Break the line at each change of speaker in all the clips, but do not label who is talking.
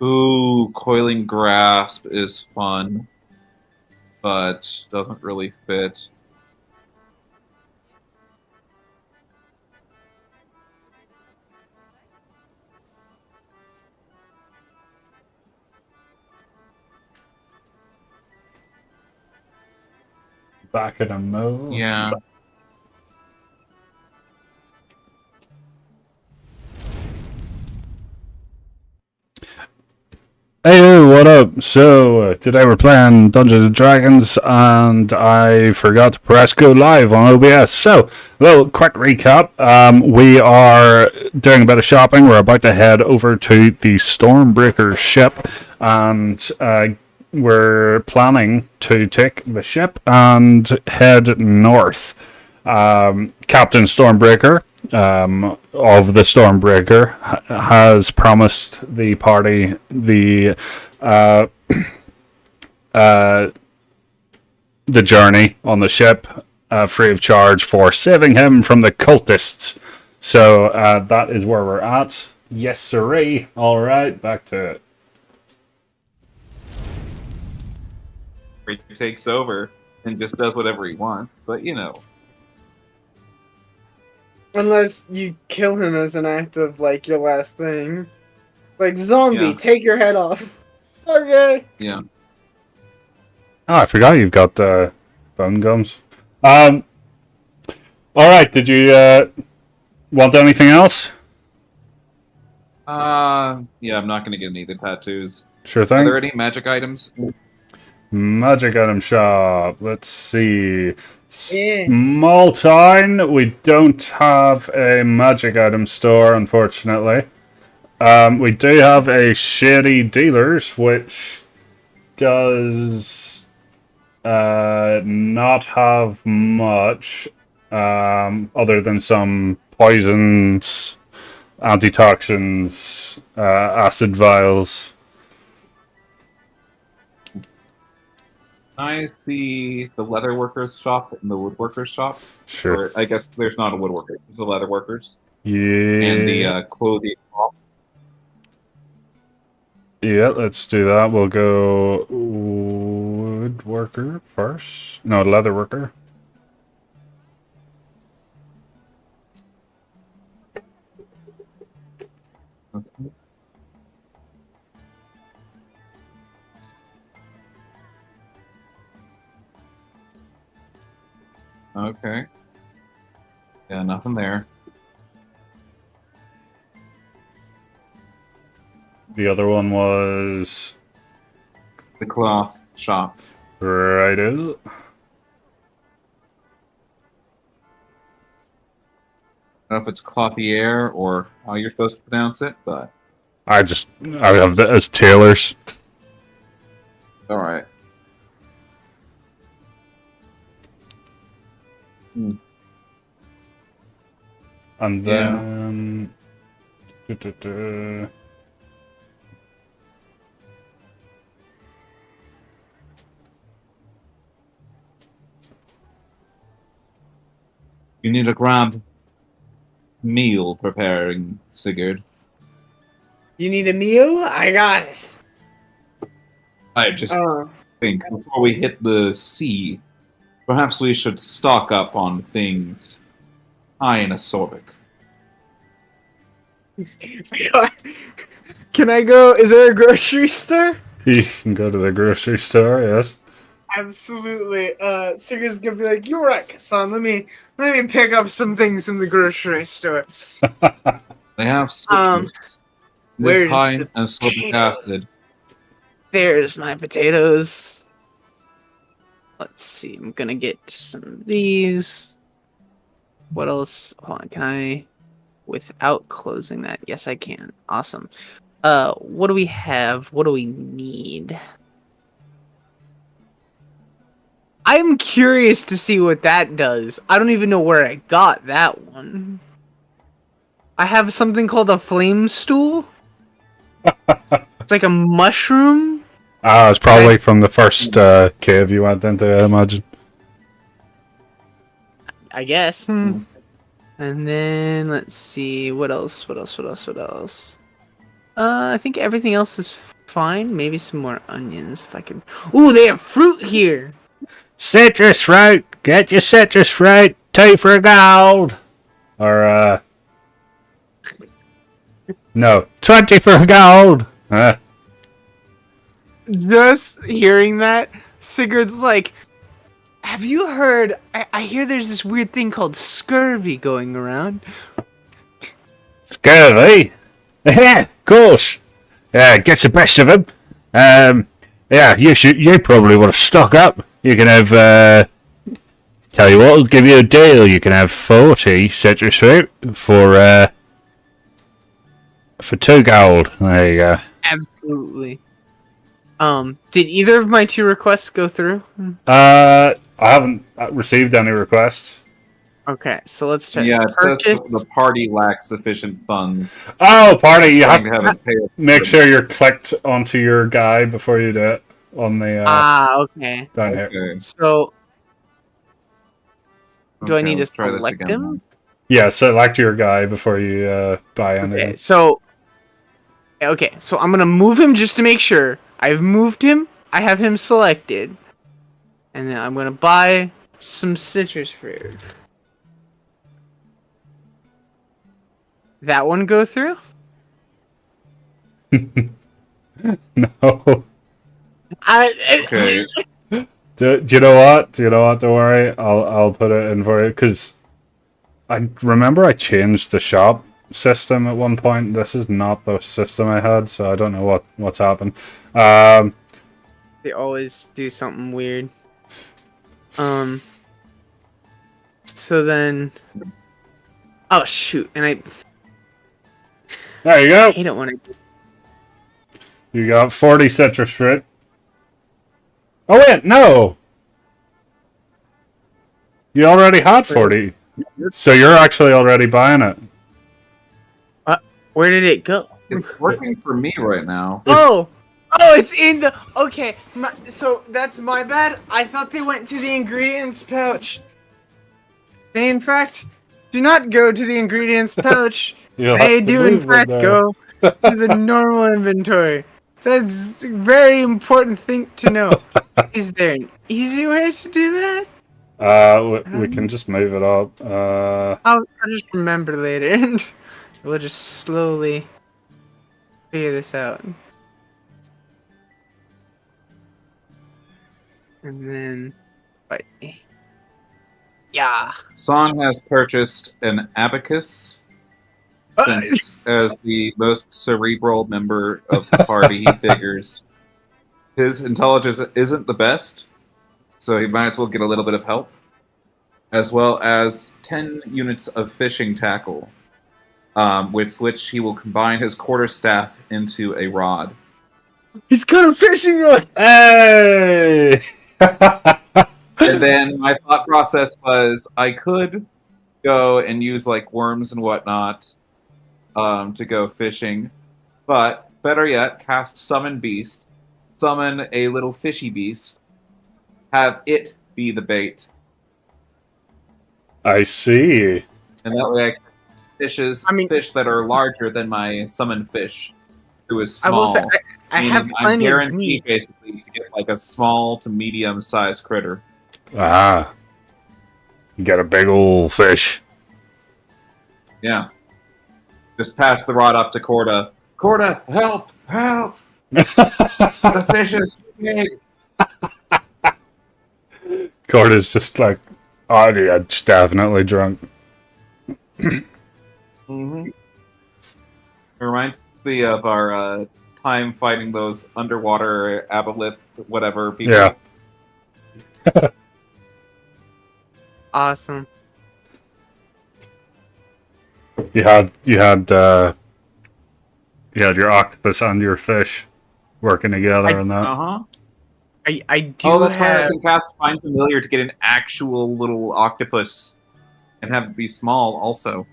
Ooh, Coiling Grasp is fun, but doesn't really fit.
Back in a mo.
Yeah.
Hey, what up? So, today we're playing Dungeons and Dragons, and I forgot to press go live on OBS. So, a little quick recap. We are doing a bit of shopping. We're about to head over to the Stormbreaker ship, and we're planning to take the ship and head north. Captain Stormbreaker of the Stormbreaker has promised the party the journey on the ship free of charge for saving him from the cultists. So that is where we're at. Yes, sirree. All right, back to it.
He takes over and just does whatever he wants, but you know.
Unless you kill him as an act of, like, your last thing. Like, zombie,
Yeah.
take your head off. Okay.
Yeah.
Oh, I forgot you've got bone gums. All right, did you want anything else?
Yeah, I'm not gonna get any of the tattoos.
Sure
Are
thing.
there any magic items?
Magic item shop. Let's see.
Yeah.
Small town. We don't have a magic item store, unfortunately. We do have a shady dealers, which does not have much other than some poisons, antitoxins, acid vials.
I see the leather workers shop and the woodworkers shop.
Sure.
Or I guess there's not a woodworker. There's the leather workers
Yeah.
and the clothing shop.
Yeah, let's do that. We'll go woodworker first. No, leather worker.
Okay. Okay. Yeah, nothing there.
The other one was
The cloth shop.
right.
I don't know if it's clothier or how you're supposed to pronounce it, but
I have that as tailors.
all right.
And
Yeah.
then
You need to grab meal preparing, Sigurd.
You need a meal? I got it.
I just
Uh,
think before we hit the sea, perhaps we should stock up on things high in ascorbic.
can I go? Is there a grocery store?
you can go to the grocery store. Yes.
Absolutely. Sigurd's gonna be like, "You're right, son. Let me pick up some things from the grocery store."
They have citrus.
where's
This high in
the
ascorbic
potatoes?
acid.
There's my potatoes. Let's see. I'm gonna get some of these. What else? Hold on. Can I, without closing that? Yes, I can. Awesome. What do we have? What do we need? I'm curious to see what that does. I don't even know where I got that one. I have something called a flame stool. It's like a mushroom.
It's probably from the first cave you went into, I imagine.
I guess. And then let's see what else. I think everything else is fine. Maybe some more onions if I can. Ooh, they have fruit here.
Citrus fruit! Get your citrus fruit! 2 for gold! Or, no, 20 for gold!
Just hearing that, Sigurd's like, have you heard? I hear there's this weird thing called scurvy going around.
Scurvy? Yeah, of course. Gets the best of him. Yeah, you probably want to stock up. You can have, tell you what, I'll give you a deal. You can have 40 citrus fruit for 2 gold. There you go.
Absolutely. Did either of my 2 requests go through?
I haven't received any requests.
Okay, so let's check.
Yeah, it
Purchase.
says the party lacks sufficient funds.
Oh, party! You have
Trying to have us pay.
make sure you're clicked onto your guy before you do it on the
Okay.
down here.
Okay.
So, do I
Okay,
need to
let's try this
select
again.
him?
Yeah, select your guy before you buy anything.
Okay, so I'm gonna move him just to make sure. I've moved him. I have him selected, and then I'm gonna buy some citrus fruit. That one go through?
No.
Okay.
Do you know what? Don't worry. I'll put it in for you because I remember I changed the shop system at one point. This is not the system I had, so I don't know what's happened.
They always do something weird. So then, oh shoot! And
there you go.
I hate it when I.
You got 40 citrus fruit. Oh wait, no. You already had 40, so you're actually already buying it.
Where did it go?
It's working for me right now.
Oh, it's in the. Okay, so that's my bad. I thought they went to the ingredients pouch. They, in fact, do not go to the ingredients pouch.
You'll have
They
to
do, in
move them
fact,
there.
go to the normal inventory. That's a very important thing to know. Is there an easy way to do that?
We can just move it up.
I'll just remember later. We'll just slowly figure this out. And then, but yeah.
Song has purchased an abacus. Since, as the most cerebral member of the party, he figures his intelligence isn't the best, so he might as well get a little bit of help, as well as 10 units of fishing tackle, with which he will combine his quarterstaff into a rod.
He's got a fishing rod.
Hey!
And then my thought process was I could go and use like worms and whatnot to go fishing, but better yet, cast Summon Beast, summon a little fishy beast, have it be the bait,
I see.
and that way I can fish that are larger than my summoned fish, who is
I will
small.
say, I have
Meaning I'm
plenty of
guaranteed
meat.
basically to get like a small to medium sized critter.
Ah. You got a big old fish.
Yeah. Just pass the rod off to Corda. Corda, help! Help! The fish is too big!
Corda's just like, oh yeah, it's definitely drunk.
Mm-hmm. It reminds me of our time fighting those underwater aboleth, whatever people.
Yeah.
Awesome.
You had your octopus and your fish working together on that.
Uh-huh.
I do
Oh, that's why I
have.
can cast Find Familiar to get an actual little octopus and have it be small also.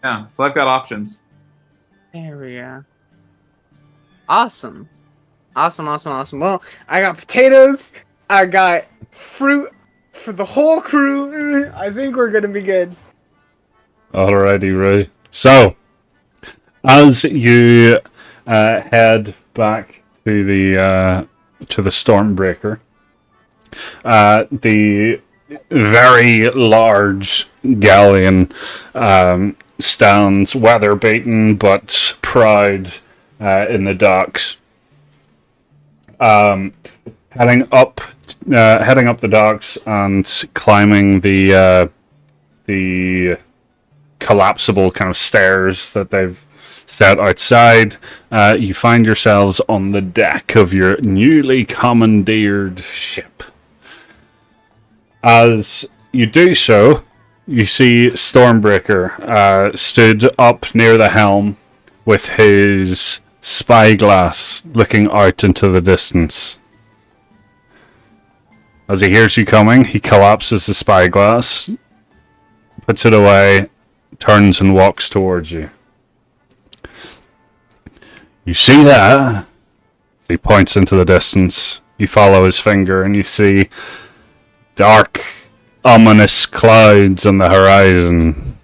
Yeah, so I've got options.
There we go. Awesome. Awesome. Well, I got potatoes. I got fruit for the whole crew. I think we're gonna be good.
Alrighty, Ray. So, As you head back to the Stormbreaker, the very large galleon stands weather beaten but proud in the docks. Heading up the docks and climbing the collapsible kind of stairs that they've set outside, you find yourselves on the deck of your newly commandeered ship. As you do so, you see Stormbreaker stood up near the helm with his spyglass looking out into the distance. As he hears you coming, he collapses the spyglass, puts it away, turns and walks towards you. You see that? He points into the distance. You follow his finger and you see dark, ominous clouds on the horizon.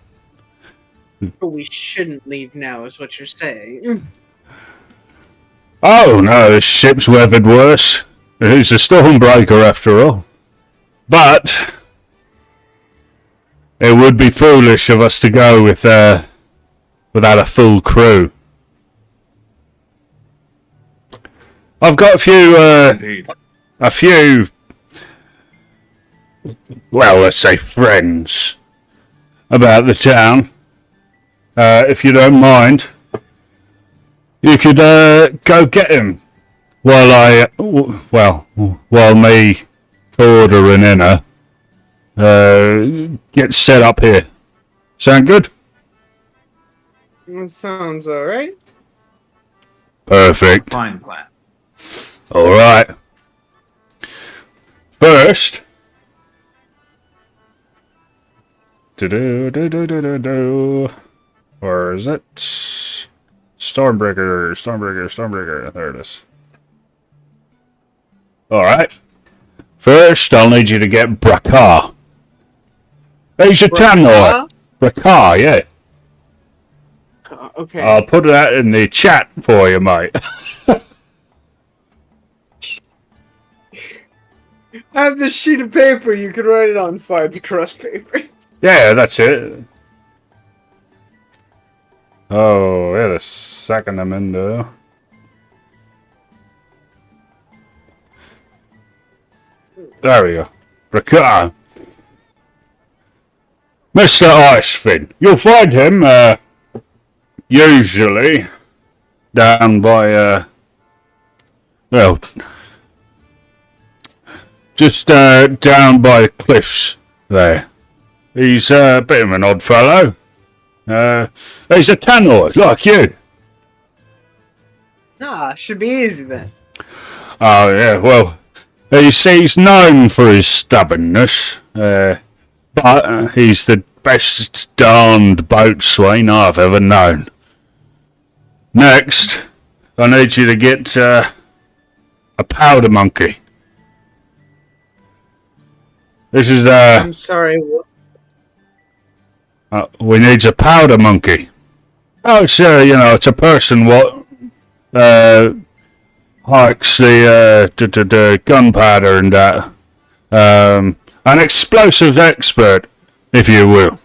But we shouldn't leave now, is what you're saying.
Oh no, this ship's weathered worse. It's a Stormbreaker after all. But it would be foolish of us to go without a full crew. I've got a few, well, let's say friends about the town. If you don't mind, you could go get him while me, Corda Ren, Enna get set up here. Sound good?
That sounds alright.
Perfect.
Fine plan.
All right. First, where is it? Stormbreaker. There it is. All right. First, I'll need you to get Brakar. He's a Tannoy. Brakar, yeah.
Okay.
I'll put that in the chat for you, mate.
I have this sheet of paper, you can write it on slides of crust paper.
Yeah, that's it. Oh, wait a second, I'm in there. There we go. Brakar. Mr. Icefin. You'll find him, usually down by, just down by the cliffs there. He's a bit of an odd fellow. He's a Tannoy, like you.
Should be easy then.
Oh, yeah, well, he's known for his stubbornness, but he's the best darned boatswain I've ever known. Next, I need you to get a powder monkey. This is
I'm sorry, what?
we need a powder monkey. Oh, it's it's a person what hikes the gunpowder and that. An explosives expert, if you will.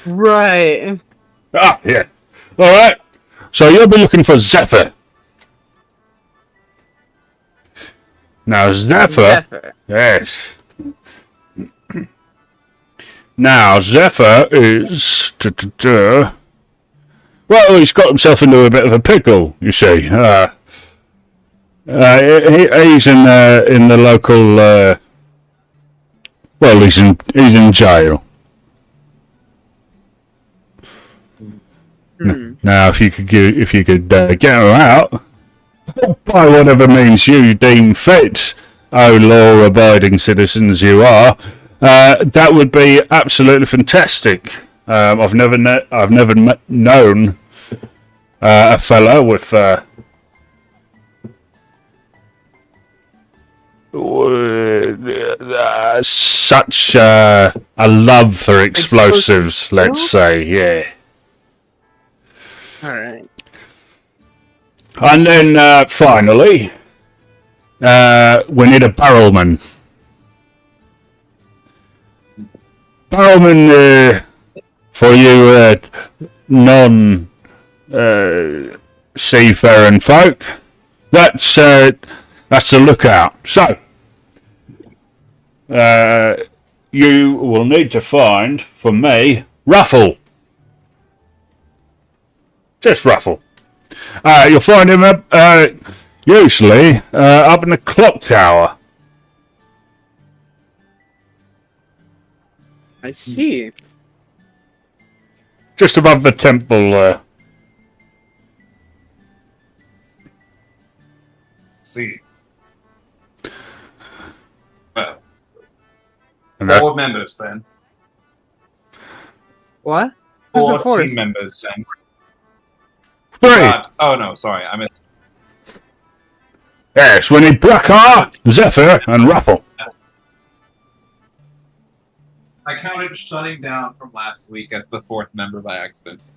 Right.
Ah, yeah. All right. So you'll be looking for Zephyr. Now Zephyr. Yes. Now, Zephyr is... Well, he's got himself into a bit of a pickle, you see. He's in the local... he's in jail. Now, if you could get him out, by whatever means you deem fit, oh law-abiding citizens you are, that would be absolutely fantastic. I've never known a fellow with such a love for explosives. Let's say, yeah.
All right.
And then finally, we need a barrelman. Barrelman, for you non seafaring folk, that's the lookout. So, you will need to find for me Ruffle. Just Ruffle. You'll find him usually up in the clock tower.
I see.
Just above the temple.
See. Well,
And that-
4 members then.
What? Who's the
4
fourth?
team members then.
Three.
Oh no, sorry, I missed.
Yes, we need Brackar, Zephyr, and Ruffle.
I counted shutting down from last week as the 4th member by accident.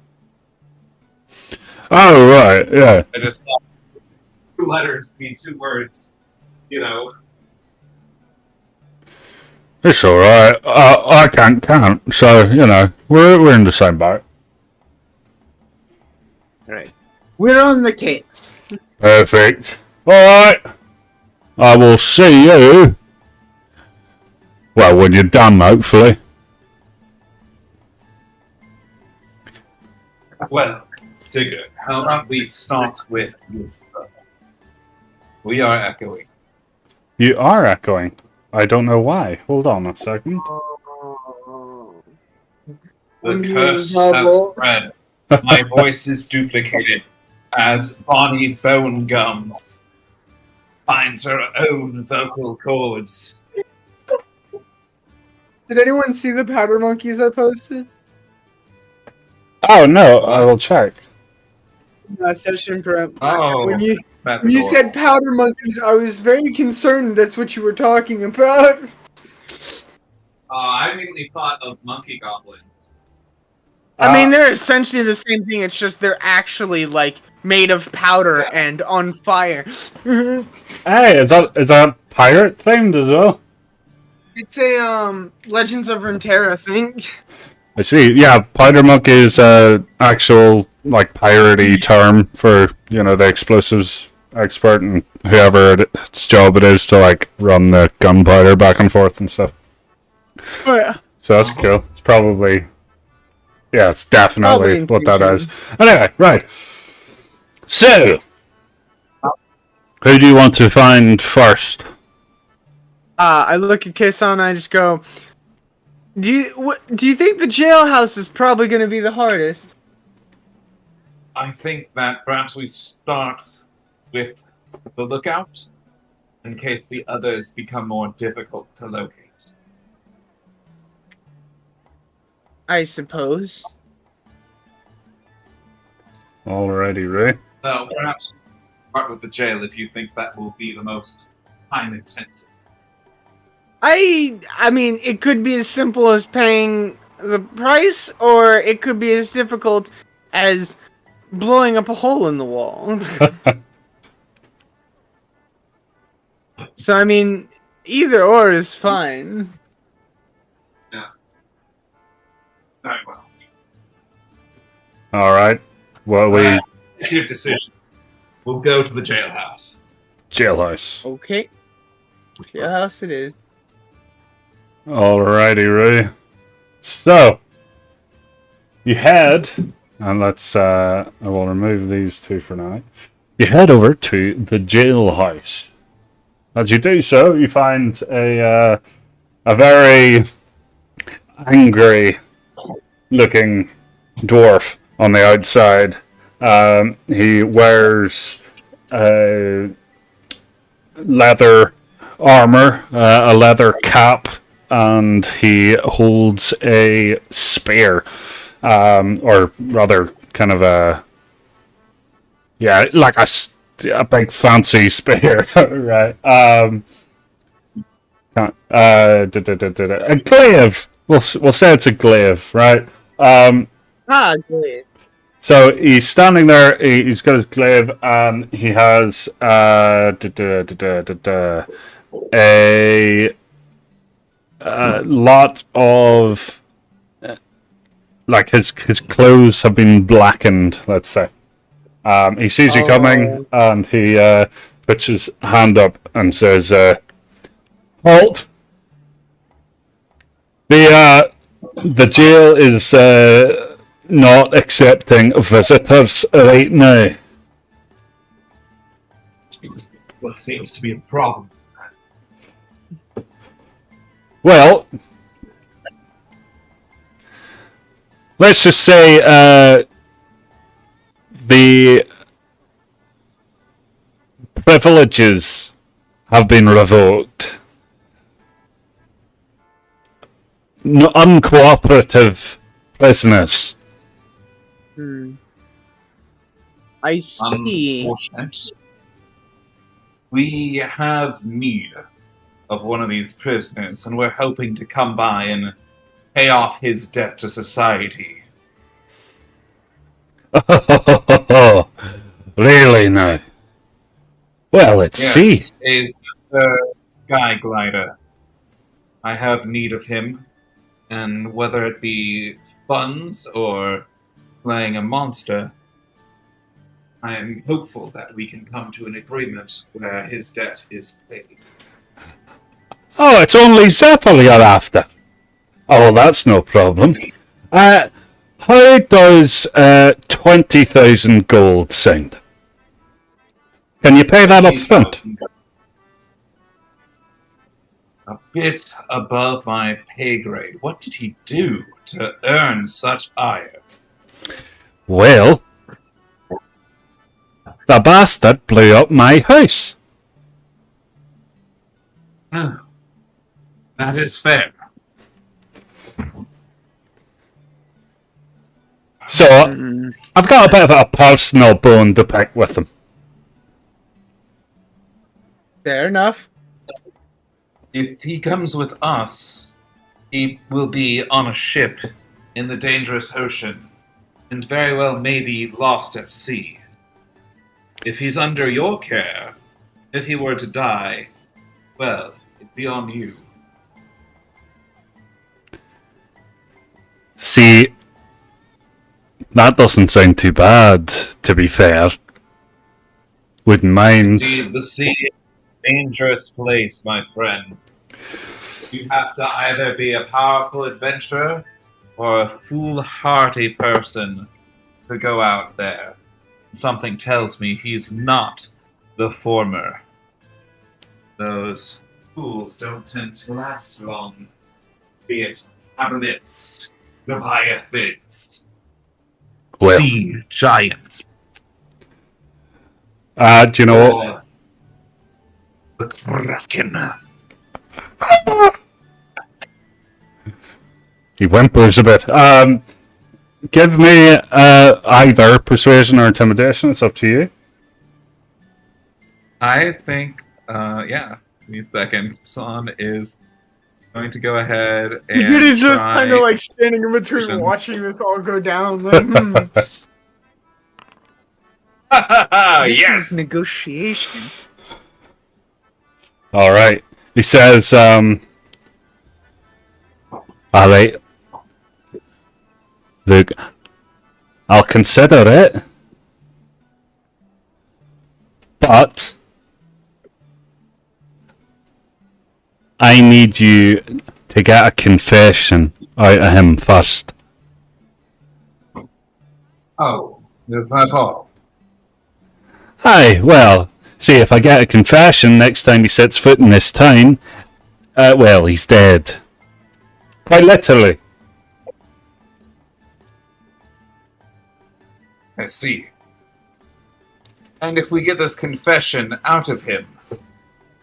Oh, right, yeah.
I just thought 2 letters mean 2 words. You know.
It's alright. I can't count, so, you know, we're in the same boat.
Right. We're on the case.
Perfect. Alright. I will see you. Well, when you're done, hopefully.
Well, Sigurd, how about we start with this brother? We are echoing.
You are echoing. I don't know why. Hold on a second.
The curse has spread. My voice is duplicated as Bonnie Bone Gums finds her own vocal cords.
Did anyone see the powder monkeys I posted?
Oh, no, I will check.
Session prep.
Oh,
When you
that's
when you
adorable.
said powder monkeys, I was very concerned that's what you were talking about.
I immediately thought of monkey goblins.
I mean, they're essentially the same thing. It's just they're actually like made of powder and on fire.
Hey, is that pirate themed as well?
It's a Legends of Runeterra thing.
I see. Yeah, powder monkey is actual like piratey term for, you know, the explosives expert and whoever its job it is to like run the gunpowder back and forth and stuff.
Oh, yeah.
So that's cool. It's probably, yeah, it's definitely
Probably
what that is. Anyway, right. So, who do you want to find first?
I look at Kisson and I just go, do you think the jailhouse is probably going to be the hardest?
I think that perhaps we start with the lookout in case the others become more difficult to locate.
I suppose.
Alrighty, Ray.
So perhaps start with the jail if you think that will be the most time intensive.
I mean, it could be as simple as paying the price, or it could be as difficult as blowing up a hole in the wall. So, I mean, either or is fine.
Very well.
Alright. Well, we...
Executive decision. We'll go to the jailhouse.
Jailhouse.
Okay. Jailhouse it is.
Alrighty, Ray. So, you head, and let's, I will remove these two for now. You head over to the jailhouse. As you do so, you find a very angry looking dwarf on the outside. He wears leather armor, a leather cap, and he holds a spear, or rather, kind of a like a big fancy spear, right? A glaive. We'll say it's a glaive, right?
Great.
So he's standing there. He's got his glaive, and he has a lot of like his clothes have been blackened. Let's say. He sees you coming, and he puts his hand up and says, "Halt! The jail is not accepting visitors right now."
What seems to be a problem?
Well, let's just say the privileges have been revoked. Uncooperative prisoners.
I see.
Unfortunate. We have need of one of these prisoners, and we're hoping to come by and pay off his debt to society.
Really now? Well, let's see.
Yes, is the Guy Glider. I have need of him, and whether it be funds or playing a monster, I am hopeful that we can come to an agreement where his debt is paid.
Oh, it's only Zeppel you're after. Oh, well, that's no problem. How does 20,000 gold sound? Can you pay that up front?
A bit above my pay grade. What did he do to earn such ire?
Well, the bastard blew up my house.
That is fair.
So, I've got a bit of a personal bone to pick with him.
Fair enough.
If he comes with us, he will be on a ship in the dangerous ocean, and very well may be lost at sea. If he's under your care, if he were to die, well, it'd be on you.
See, that doesn't sound too bad, to be fair. Wouldn't mind.
Indeed, the sea is a dangerous place, my friend. You have to either be a powerful adventurer or a foolhardy person to go out there. Something tells me he's not the former. Those fools don't tend to last long. Be it aboliths, leviathans,
Well.
sea giants,
Do you know what?
or the Kraken.
He whimpers a bit. Give me either persuasion or intimidation. It's up to you.
I think, yeah, give me a second. Son is going to go ahead and
He's just
try-
kind of like standing in between
Persuasion.
watching this all go down. Like,
This
yes!
is negotiation.
All right. He says, all right. Look, I'll consider it, but I need you to get a confession out of him first.
Oh, is that all?
Aye, well, see, if I get a confession next time he sets foot in this town, well, he's dead. Quite literally.
I see. And if we get this confession out of him,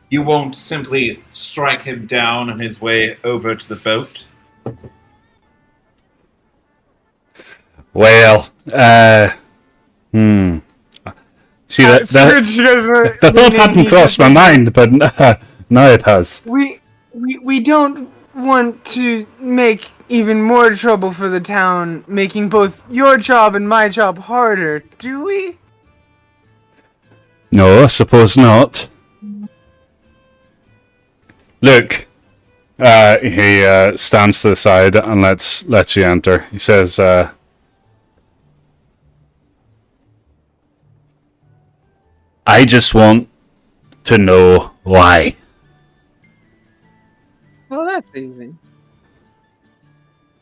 you won't simply strike him down on his way over to the boat?
Well, See, the thought hadn't crossed my mind, but now it has.
we don't want to make even more trouble for the town, making both your job and my job harder, do we?
No, I suppose not. Look, he stands to the side and lets you enter. He says, I just want to know why.
Well, that's easy.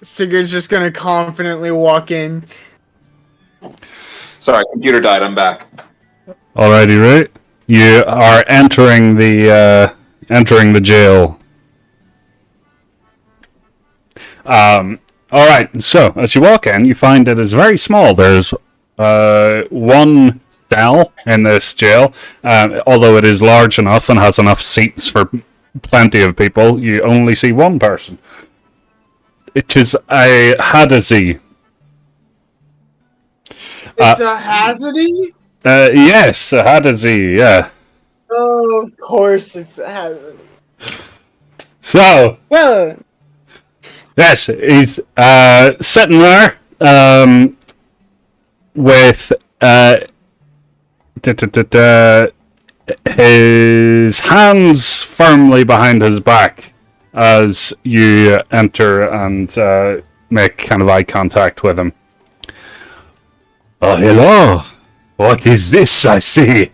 Sigurd's just gonna confidently walk in.
Sorry, computer died. I'm back.
Alrighty, right? You are entering the jail. Alright, so as you walk in, you find it is very small. There's one cell in this jail. Although it is large enough and has enough seats for plenty of people, you only see one person. It is a Hadesy.
It's a Hazardy?
Yes, a Hadesy, yeah.
Oh, of course it's a Hazardy.
So,
Well,
yes, he's sitting there with his hands firmly behind his back as you enter and make kind of eye contact with him. Oh, hello. What is this I see?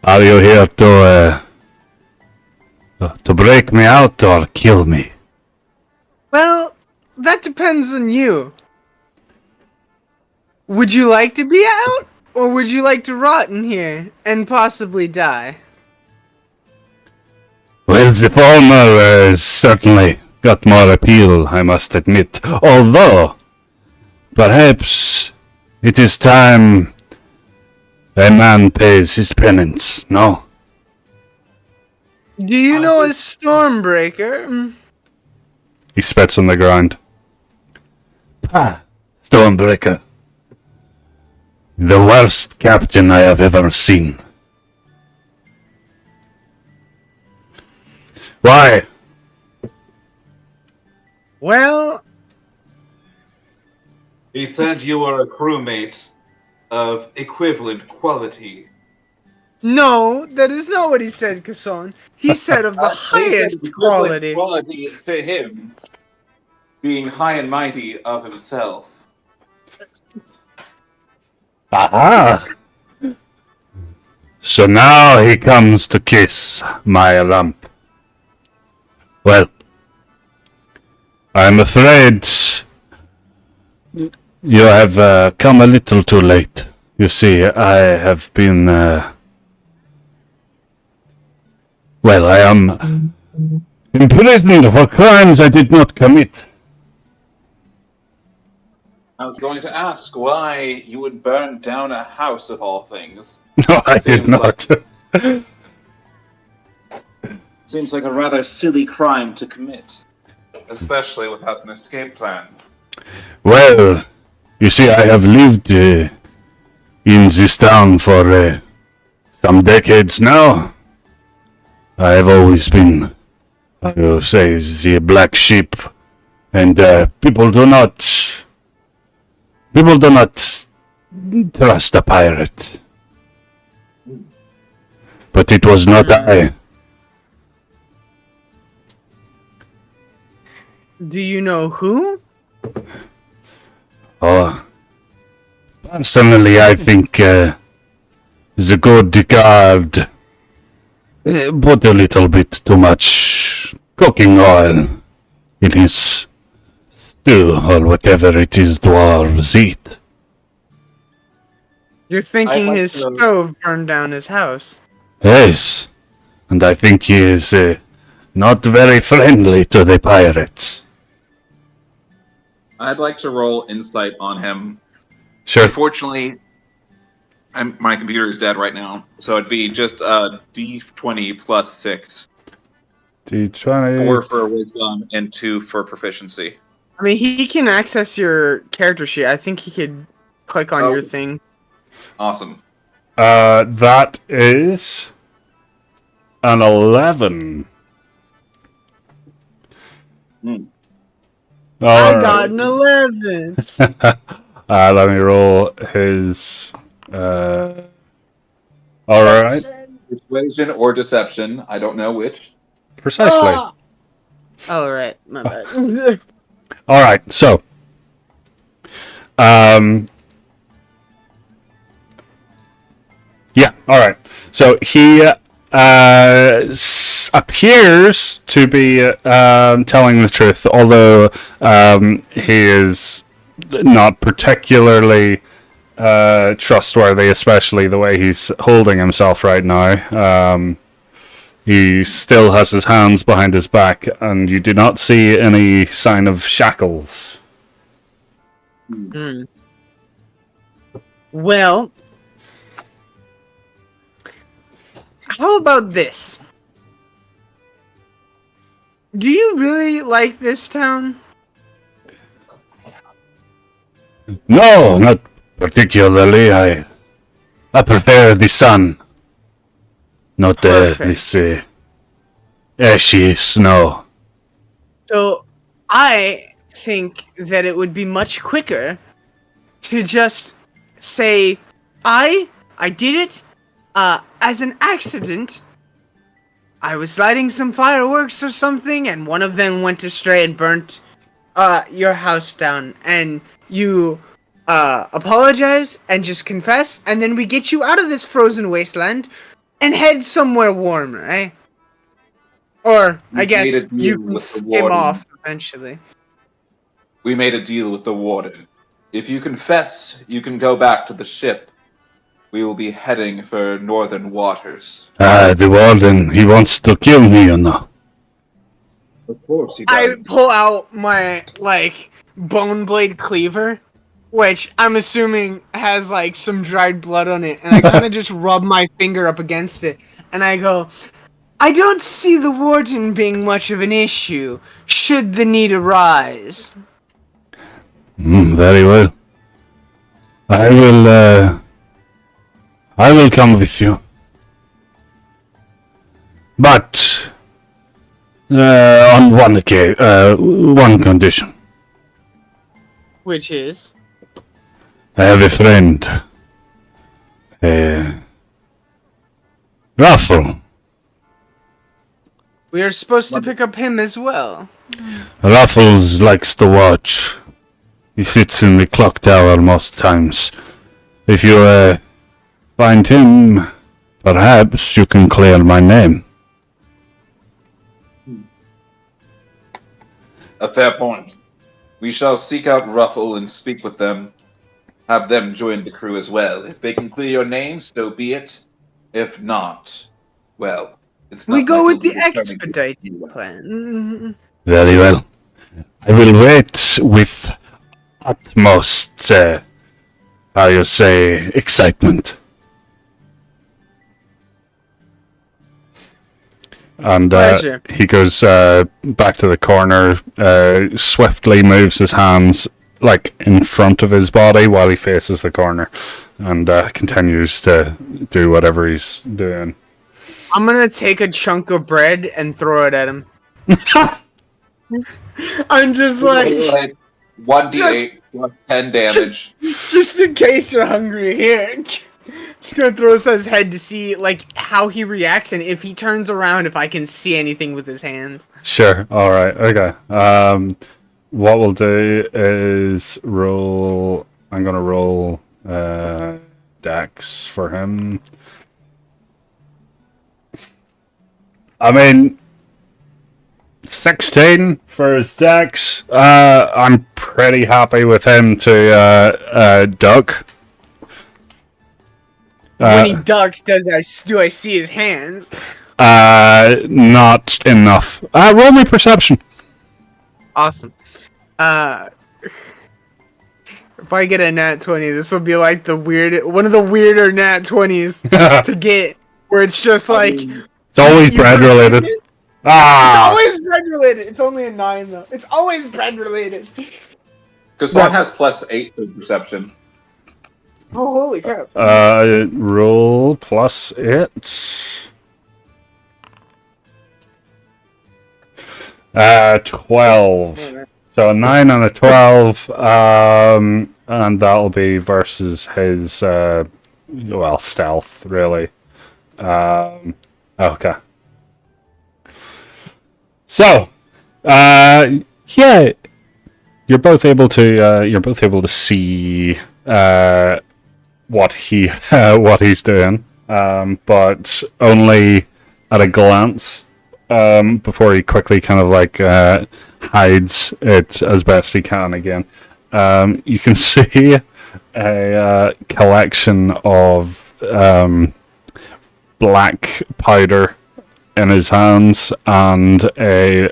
Are you here to break me out or kill me?
well, that depends on you. Would you like to be out? Or would you like to rot in here and possibly die?
Well, the former certainly got more appeal, I must admit. Although, perhaps it is time a man pays his penance, no?
Do you know a Stormbreaker?
He spits on the ground. Ah, Stormbreaker. The worst captain I have ever seen. Why?
Well,
He said you were a crewmate of equivalent quality.
no, that is not what he said, Kasson. He said of the
He said
highest
equivalent
quality.
quality to him, being high and mighty of himself.
Aha! So now he comes to kiss my lump. Well, I'm afraid you have come a little too late. You see, I have been... well, I am imprisoned for crimes I did not commit.
I was going to ask why you would burn down a house of all things.
No, I did
Seems
not.
Seems like a rather silly crime to commit. Especially without an escape plan.
Well, you see, I have lived in this town for some decades now. I have always been, I will say, the black sheep, and people do not trust a pirate. But it was not I.
Do you know who?
Oh, personally, I think the good guard put a little bit too much cooking oil in his stew or whatever it is dwarves eat.
You're thinking
like
his
to-
stove burned down his house.
Yes, and I think he is not very friendly to the pirates.
I'd like to roll insight on him.
Sure.
Unfortunately, my computer is dead right now, so it'd be just a D20 plus 6.
D20.
4 for wisdom and 2 for proficiency.
I mean, he can access your character sheet. I think he could click on
Oh.
your thing.
Awesome.
That is an 11.
I
All
got an 11.
let me roll his. All right,
Persuasion or deception. I don't know which.
precisely.
All right, my bad.
All right, so, yeah, all right. So he appears to be telling the truth, although he is not particularly trustworthy, especially the way he's holding himself right now. He still has his hands behind his back, and you do not see any sign of shackles.
Hmm. Well, how about this? Do you really like this town?
No, not particularly. I prefer the sun, not
Perfect.
this ashy snow.
So, I think that it would be much quicker to just say, I did it, as an accident. I was lighting some fireworks or something, and one of them went astray and burnt, your house down, and you, apologize and just confess, and then we get you out of this frozen wasteland and head somewhere warmer, eh? Or, I
We
guess,
made a deal
you can
with the
skim
warden.
off eventually.
We made a deal with the warden. If you confess, you can go back to the ship. We will be heading for northern waters.
The warden, he wants to kill me, you know.
Of course he
I
does.
pull out my, bone blade cleaver, which I'm assuming has, some dried blood on it, and I kind of just rub my finger up against it, and I go, I don't see the warden being much of an issue, should the need arise.
Very well. I will come with you. But, on one condition.
Which is?
I have a friend. Raffle.
We are supposed to pick up him as well.
Raffles likes to watch. He sits in the clock tower most times. If you find him, perhaps you can clear my name.
A fair point. We shall seek out Ruffle and speak with them. Have them join the crew as well. If they can clear your name, so be it. If not, well, it's not
We go
like
with
you'll
the
be returning to
expedited
you.
plan.
Very well. I will wait with utmost, excitement. And
Pleasure.
he goes back to the corner, swiftly moves his hands in front of his body while he faces the corner, and continues to do whatever he's doing.
I'm gonna take a chunk of bread and throw it at him. I'm just like,
1d8 plus 10 damage.
just in case you're hungry, here. Just gonna throw this at his head to see, how he reacts, and if he turns around, if I can see anything with his hands.
Sure. All right. Okay. What we'll do is roll. I'm gonna roll Dex for him. I mean, 16 for his Dex. I'm pretty happy with him to duck.
When he ducks, do I see his hands?
Not enough. Roll me perception.
Awesome. If I get a nat 20, this will be one of the weirder nat 20s to get, where it's just
It's always
you
bread
perceive
related.
it. It's
Ah!
always bread related. It's only a 9 though. It's always bread related.
Kassan has +8 to perception.
Oh, holy crap.
Roll plus it. 12. So a 9 and a 12, and that'll be versus his, stealth, really. Okay. So, yeah, you're both able to see what he's doing, but only at a glance. Before he quickly kind of like hides it as best he can again. You can see a collection of black powder in his hands and a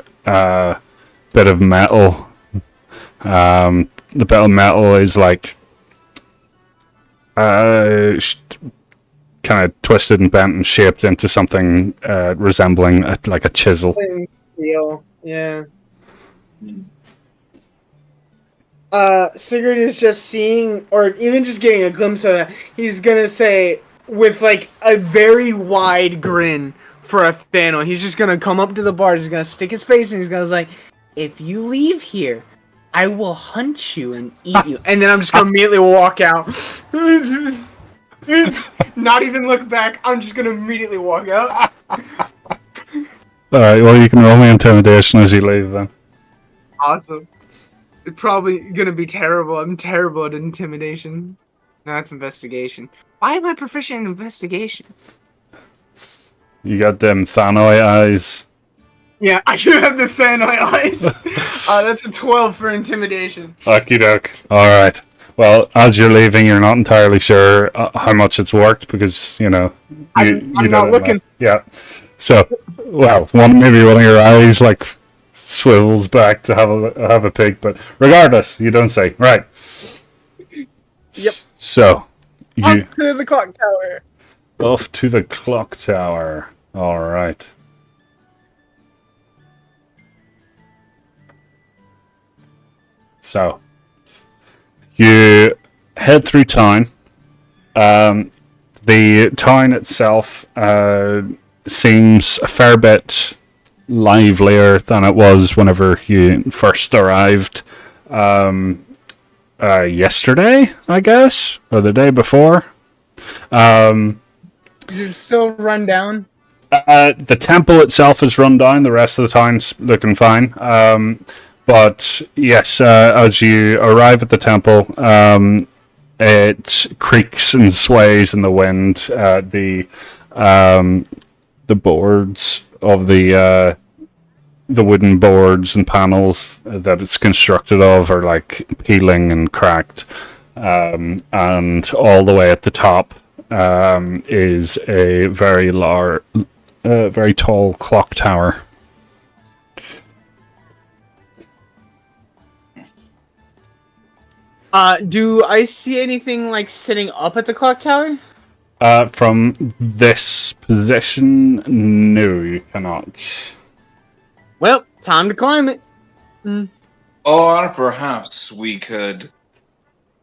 bit of metal. The bit of metal is like kind of twisted and bent and shaped into something resembling like a chisel.
Steel, yeah. Sigurd is just seeing, or even just getting a glimpse of that. He's gonna say, with like a very wide grin for a Thanos, he's just gonna come up to the bars, he's gonna stick his face and he's gonna like, if you leave here, I will hunt you and eat you. And then I'm just gonna immediately walk out. It's not even look back. I'm just gonna immediately walk out.
Alright, well, you can roll me intimidation as you leave then.
Awesome. It's probably gonna be terrible. I'm terrible at intimidation. No, that's investigation. Why am I proficient in investigation?
You got them Thanoi eyes.
Yeah, I do have the Thanoi eyes. That's a 12 for intimidation.
Okie doke. Alright. Well, as you're leaving, you're not entirely sure how much it's worked because, you know...
I'm not looking.
Yeah. So, well, maybe one of your eyes, like, swivels back to have a peek, but regardless, you don't say. Right.
Yep.
So, you...
Up to the clock tower.
Off to the clock tower. Alright. So... You head through town. The town itself seems a fair bit livelier than it was whenever you first arrived yesterday, I guess, or the day before.
Is it still run down?
The temple itself is run down. The rest of the town's looking fine. But yes, as you arrive at the temple, it creaks and sways in the wind. The boards of the wooden boards and panels that it's constructed of are like peeling and cracked. And all the way at the top is a very very tall clock tower.
Do I see anything like sitting up at the clock tower?
From this position, no, you cannot.
Well, time to climb it.
Or perhaps we could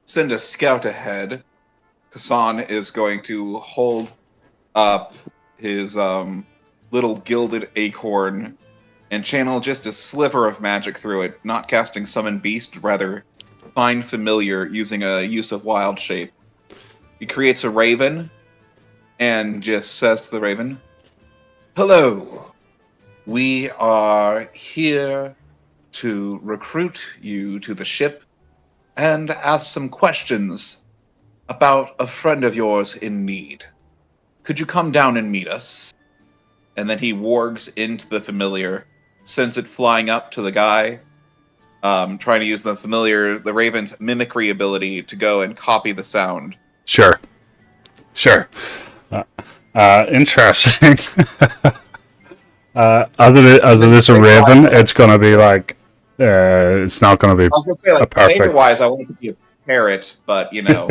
send a scout ahead. Kassan is going to hold up his little gilded acorn and channel just a sliver of magic through it, not casting Summon Beast, but rather Find Familiar using a use of Wild Shape. He creates a raven and just says to the raven, "Hello, we are here to recruit you to the ship and ask some questions about a friend of yours in need. Could you come down and meet us?" And then he wargs into the familiar, sends it flying up to the guy, trying to use the raven's mimicry ability to go and copy the sound.
Sure. Interesting. As it is a raven, it's gonna be like it's not gonna be
I was gonna say, like,
a perfect.
flavor-wise, I want it to be a parrot, but you know,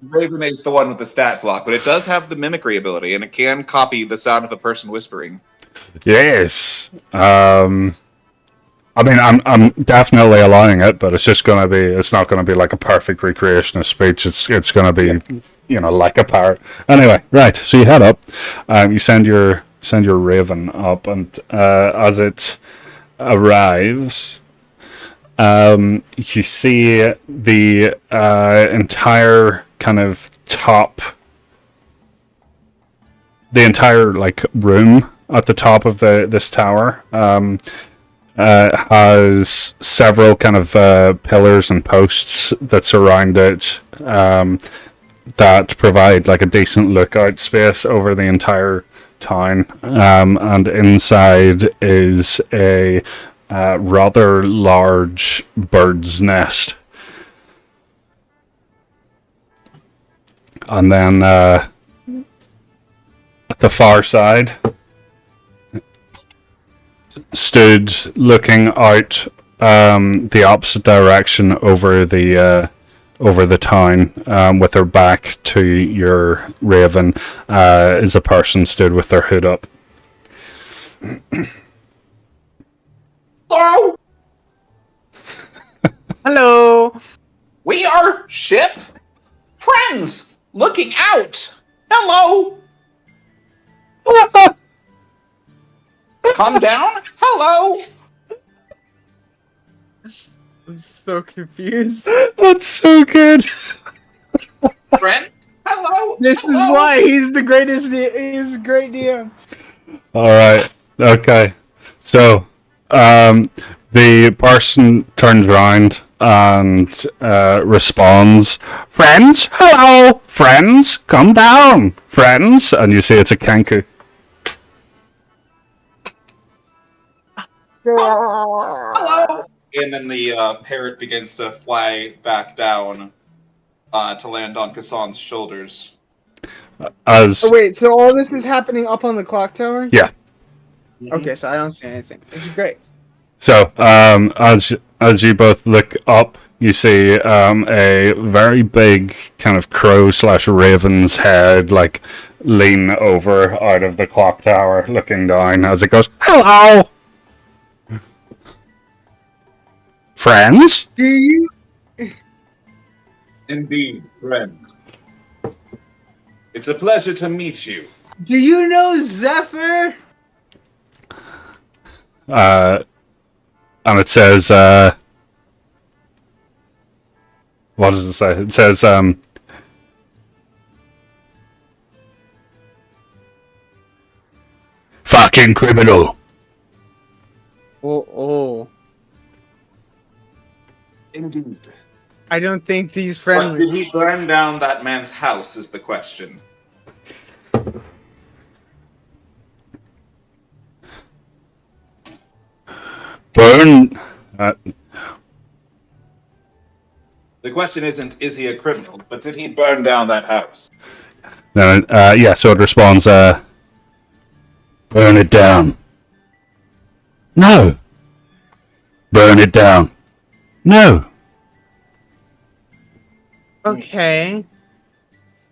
raven is the one with the stat block. But it does have the mimicry ability, and it can copy the sound of a person whispering.
Yes. I mean, I'm definitely allowing it, but it's not gonna be like a perfect recreation of speech. It's gonna be, like a parrot. Anyway, right. So you head up, you send your raven up, and as it arrives, you see the entire kind of top, the entire like room at the top of this tower has several kind of pillars and posts that surround it that provide like a decent lookout space over the entire town, and inside is a rather large bird's nest. And then at the far side stood looking out the opposite direction over the town, with her back to your raven, is a person stood with their hood up.
Hello,
Hello.
we are ship friends looking out. Hello. Come down. Hello.
I'm so confused.
That's so good.
Friends. Hello.
This is
Hello.
why he's the greatest. He's a great DM.
All right. Okay. So, the person turns around and responds, "Friends, hello, friends, come down, friends." And you see it's a Kenku.
Hello. And then the parrot begins to fly back down to land on Kassan's shoulders.
As
Oh wait, so all this is happening up on the clock tower?
yeah.
Okay, so I don't see anything. This is great.
So, as you both look up, you see a very big kind of crow / raven's head, like lean over out of the clock tower, looking down as it goes, "Hello, friends."
Do you
Indeed, friend. It's a pleasure to meet you.
know Zephyr?
And it says, what does it say? It says, "Fucking criminal."
Oh.
Indeed.
I don't think he's
But
friendly.
did he burn down that man's house is the question.
Burn.
The question isn't, is he a criminal, but did he burn down that house?
Then, yeah, so it responds, "Burn it down." "No." "Burn it down." "No."
Okay.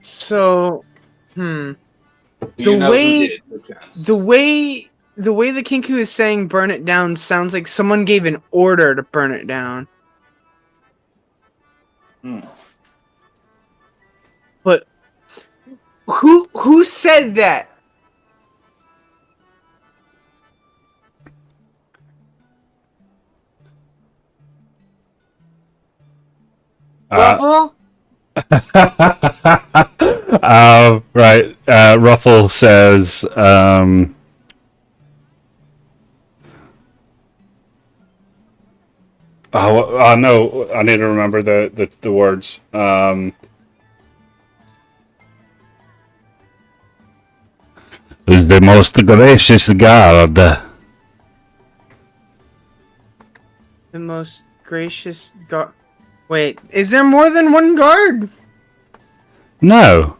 So,
Do
The
you know
way-
who did, perchance?
the way the Kinku is saying burn it down sounds like someone gave an order to burn it down.
Hmm.
But who said that? Ruffle?
Right. Ruffle says, oh, no, I need to remember the words. "Is the most gracious guard."
The most gracious guard. Wait, is there more than one guard?
No.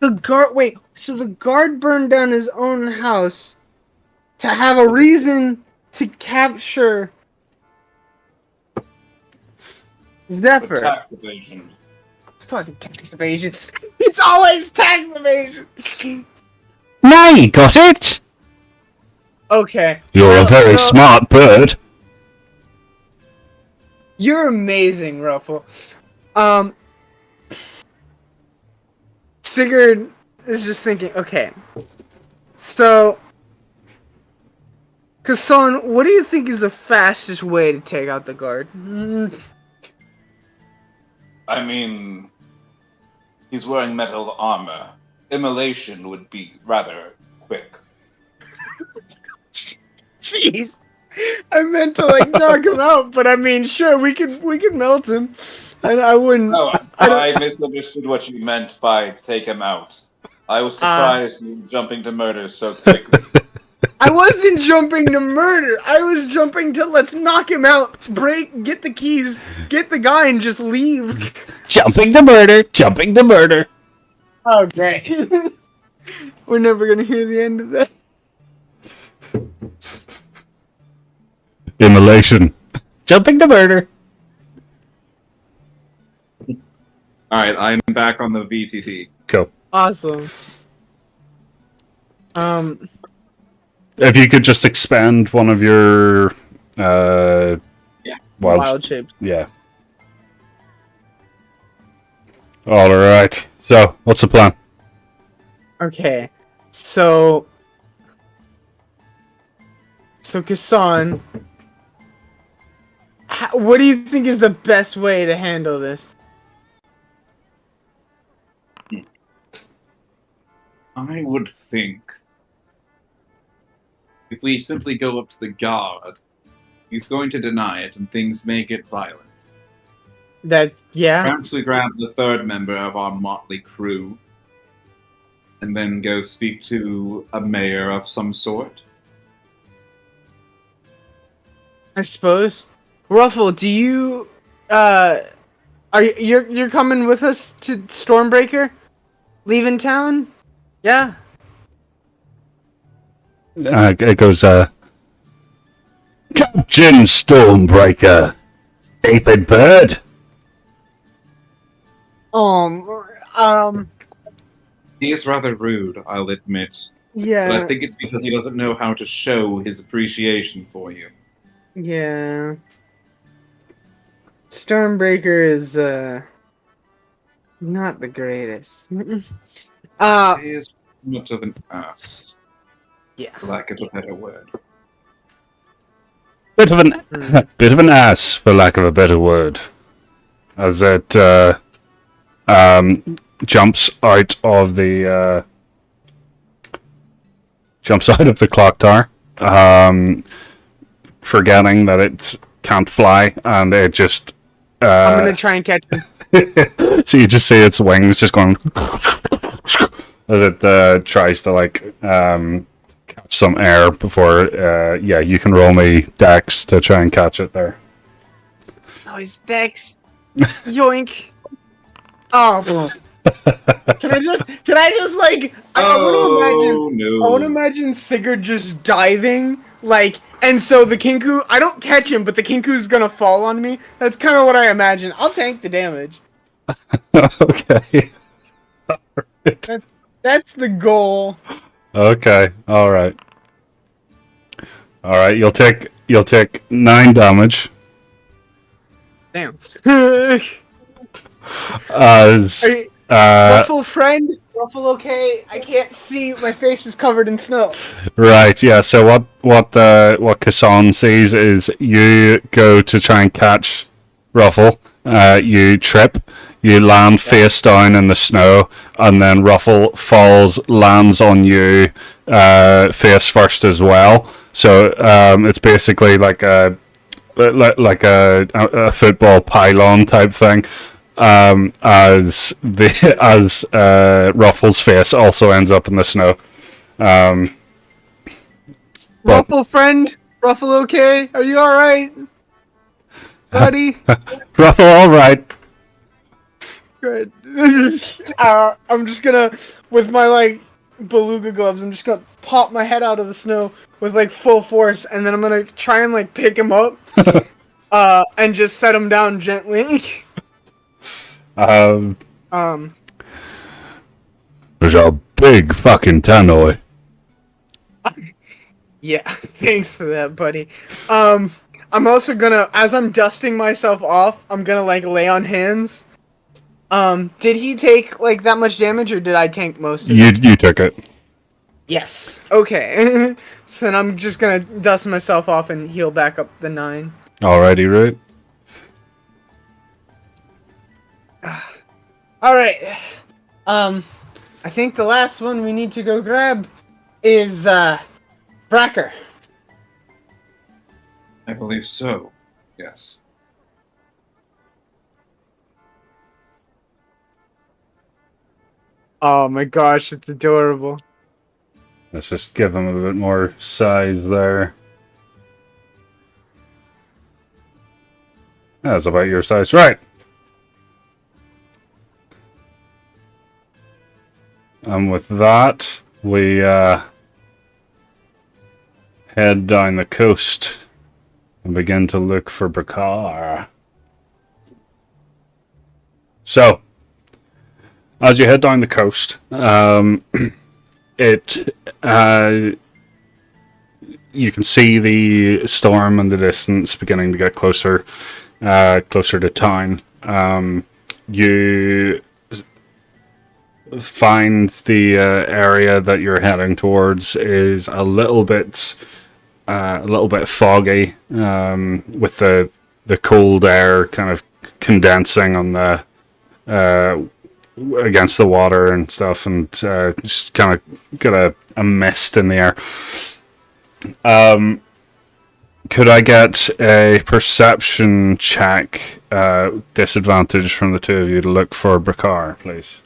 The guard. Wait, so the guard burned down his own house to have a reason to capture
The
Zephyr.
tax evasion.
Fucking tax evasion. It's always tax evasion.
Nay, got it?
Okay.
You're a very
So-
smart bird.
You're amazing, Ruffle. Sigurd is just thinking, okay. So Kassan, what do you think is the fastest way to take out the guard?
I mean, he's wearing metal armor. Immolation would be rather quick.
Jeez. I meant to like knock him out, but I mean, sure, we could melt him. I wouldn't.
No, I misunderstood what you meant by take him out. I was surprised you jumping to murder so quickly.
I wasn't jumping to murder. I was jumping to let's knock him out, get the keys, get the guy, and just leave.
Jumping to murder. Jumping to murder.
Okay. We're never gonna hear the end of that.
Immolation. Jumping to murder.
Alright, I'm back on the VTT.
Cool.
Awesome.
If you could just expand one of your
Wild shapes.
Yeah. All right. So, what's the plan?
Okay, so Kassan, what do you think is the best way to handle this?
I would think if we simply go up to the guard, he's going to deny it and things may get violent.
Yeah?
Perhaps we grab the third member of our motley crew and then go speak to a mayor of some sort.
I suppose. Ruffle, do you, you're coming with us to Stormbreaker? Leaving town? Yeah?
It goes, Captain Stormbreaker. Stupid bird.
He is rather rude, I'll admit.
Yeah.
But I think it's because he doesn't know how to show his appreciation for you.
Yeah. Stormbreaker is, not the greatest.
He is much of an ass,
Yeah.
for lack of a better word.
Bit of an ass, for lack of a better word. As it jumps out of the clock tower, forgetting that it can't fly, and it just.
I'm gonna try and catch him.
So you just see its wings just going as it tries to catch some air before. You can roll me Dex to try and catch it there.
Oh, his Dex. Yoink. Oh. Can I just like I want to imagine Sigurd just diving and so the Kinku, I don't catch him, but the Kinku's gonna fall on me. That's kind of what I imagine. I'll tank the damage.
Okay.
That's the goal.
Okay. All right. You'll take 9 damage.
Damn. Ruffle friend, Ruffle okay? I can't see. My face is covered in snow.
Right. Yeah. So what Kassan sees is you go to try and catch Ruffle. You trip. You land face down in the snow, and then Ruffle lands on you face first as well. So it's basically like a football pylon type thing. As Ruffle's face also ends up in the snow.
Ruffle friend, Ruffle okay? Are you all right, buddy?
Ruffle, all right.
Good. I'm just gonna, with my beluga gloves, I'm just gonna pop my head out of the snow with full force, and then I'm gonna try and pick him up, and just set him down gently.
There's a big fucking tannoy.
Yeah, thanks for that, buddy. I'm also gonna, as I'm dusting myself off, I'm gonna lay on hands. Did he take that much damage, or did I tank most of it?
You took it.
Yes. Okay. So then I'm just gonna dust myself off and heal back up the 9.
Alrighty, right.
All right. I think the last one we need to go grab is Bracker.
I believe so. Yes.
Oh my gosh, it's adorable.
Let's just give him a bit more size there. That's about your size, right? And with that, we head down the coast and begin to look for Bakar. So, as you head down the coast, you can see the storm in the distance beginning to get closer to town. You find the area that you're heading towards is a little bit foggy, with the cold air kind of condensing on the against the water and stuff, and just kind of get a mist in the air. Could I get a perception check, disadvantage from the two of you, to look for Bakar, please?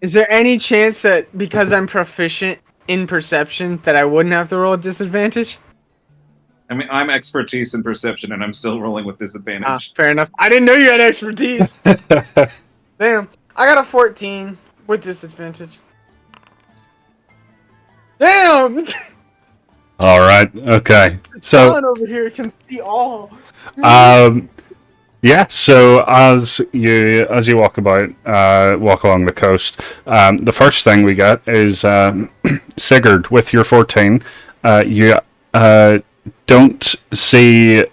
Is there any chance that because I'm proficient in perception that I wouldn't have to roll a disadvantage?
I mean, I'm expertise in perception, and I'm still rolling with disadvantage.
Ah, fair enough. I didn't know you had expertise. Damn. I got a 14 with disadvantage. Damn!
All right. Okay. So,
Someone over here can see all.
yeah. So as you walk along the coast, the first thing we get is Sigurd with your 14. You don't see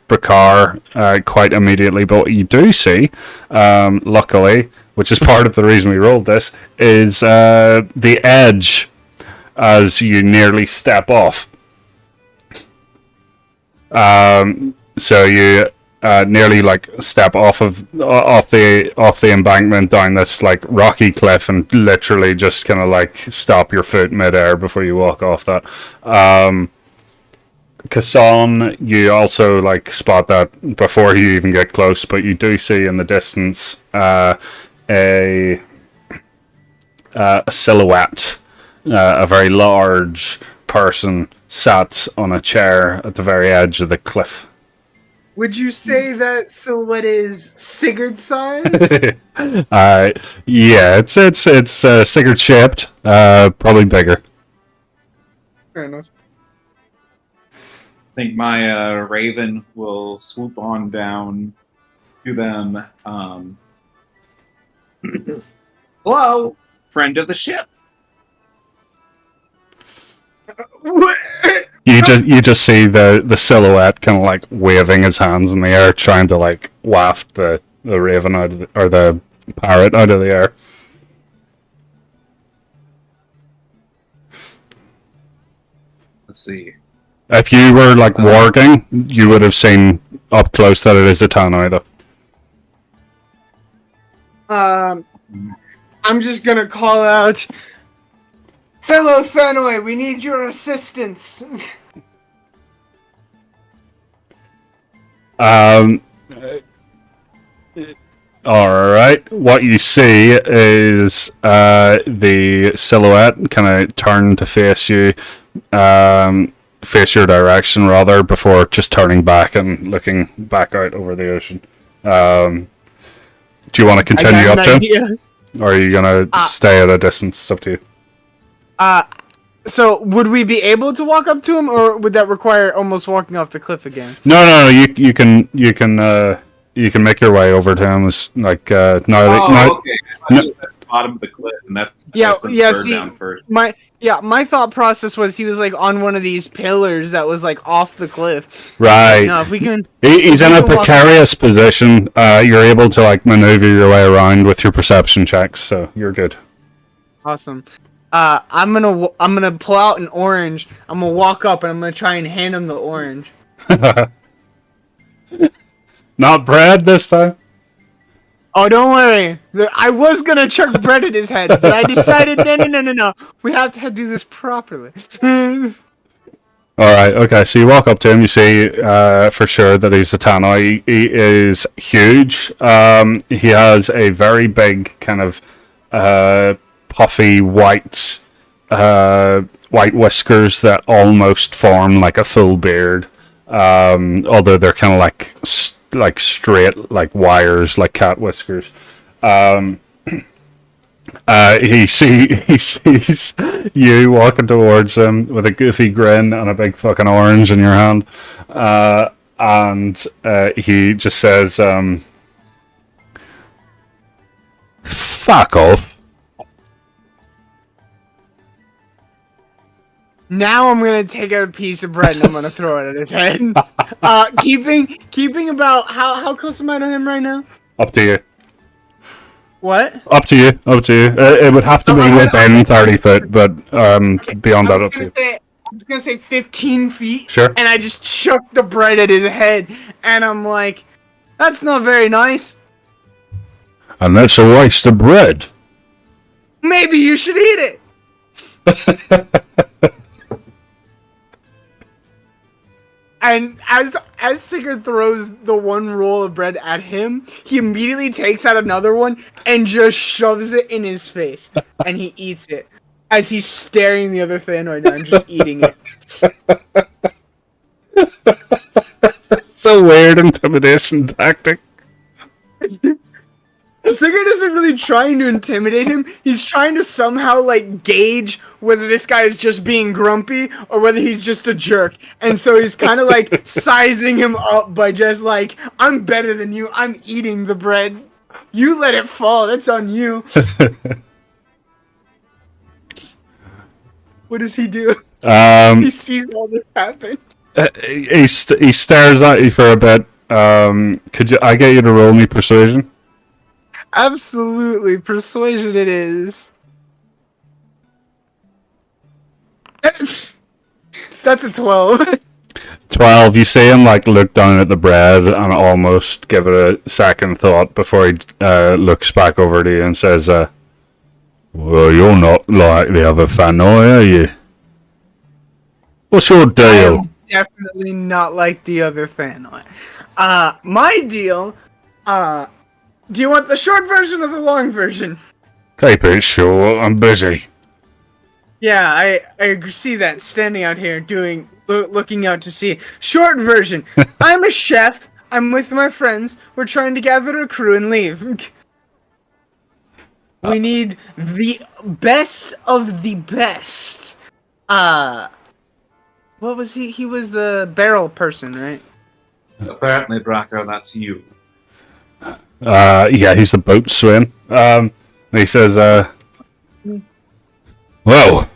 Bakar quite immediately, but what you do see, luckily, which is part of the reason we rolled this, is the edge as you nearly step off. So you nearly like step off the embankment down this like rocky cliff, and literally just kind of like stop your foot midair before you walk off that. Kassan, you also like spot that before you even get close, but you do see in the distance a silhouette, a very large person sat on a chair at the very edge of the cliff.
Would you say that silhouette is Sigurd size?
Yeah, it's Sigurd shaped, probably bigger.
Fair enough.
I think my raven will swoop on down to them. Hello, friend of the ship.
You just see the silhouette kind of like waving his hands in the air, trying to like waft the raven out of or the parrot out of the air.
Let's see.
If you were like warging, you would have seen up close that it is a Tannoy though.
I'm just gonna call out, fellow Fenway, we need your assistance.
Alright, what you see is the silhouette kind of turn to face you, face your direction rather, before just turning back and looking back out over the ocean. Do you want to continue up to him? Or are you going to stay at a distance? It's up to you.
So would we be able to walk up to him, or would that require almost walking off the cliff again?
No, you can make your way over to him. It's like
Okay. I thought he was at the bottom of the cliff, and that
See,
down first.
my thought process was he was like on one of these pillars that was like off the cliff.
right.
No, if we can.
He's in a
walk-
precarious position. You're able to like maneuver your way around with your perception checks, so you're good.
Awesome. I'm gonna pull out an orange. I'm gonna walk up and I'm gonna try and hand him the orange.
Not bread this time.
Oh, don't worry. I was gonna chuck bread at his head, but I decided no. We have to do this properly.
All right. Okay. So you walk up to him. You see for sure that he's a Tano. He is huge. He has a very big kind of puffy white whiskers that almost form like a full beard. Although they're kind of like straight like wires, like cat whiskers. He sees you walking towards him with a goofy grin and a big fucking orange in your hand, and he just says, "Fuck off."
Now I'm gonna take a piece of bread and I'm gonna throw it at his head. Keeping about how close am I to him right now?
Up to you.
What?
Up to you. It would have to be within 30 foot, but beyond that, up to you.
I was gonna say 15 feet.
Sure.
And I just chucked the bread at his head, and I'm like, that's not very nice.
And that's a waste of bread.
Maybe you should eat it. And as Sigurd throws the one roll of bread at him, he immediately takes out another one and just shoves it in his face. And he eats it as he's staring the other Thanoid down, just eating it.
It's a weird intimidation tactic.
Sigurd isn't really trying to intimidate him. He's trying to somehow, like, gauge whether this guy is just being grumpy or whether he's just a jerk. And so he's kind of, like, sizing him up by just, like, I'm better than you. I'm eating the bread. You let it fall. That's on you. What does he do? He sees all this happen.
He stares at you for a bit. Could I get you to roll me persuasion?
Absolutely. Persuasion it is. That's a 12.
12. You see him like look down at the bread and almost give it a second thought before he looks back over to you and says, well, you're not like the other Fanoi, are you? What's your deal?
I'm definitely not like the other Fanoi. My deal, do you want the short version or the long version?
Keep it short, I'm busy.
Yeah, I see that, standing out here, looking out to sea. Short version, I'm a chef, I'm with my friends, we're trying to gather a crew and leave. We need the best of the best. What was he? He was the barrel person, right?
Apparently, Braco, that's you.
Yeah, he's the boatswain. And he says, well,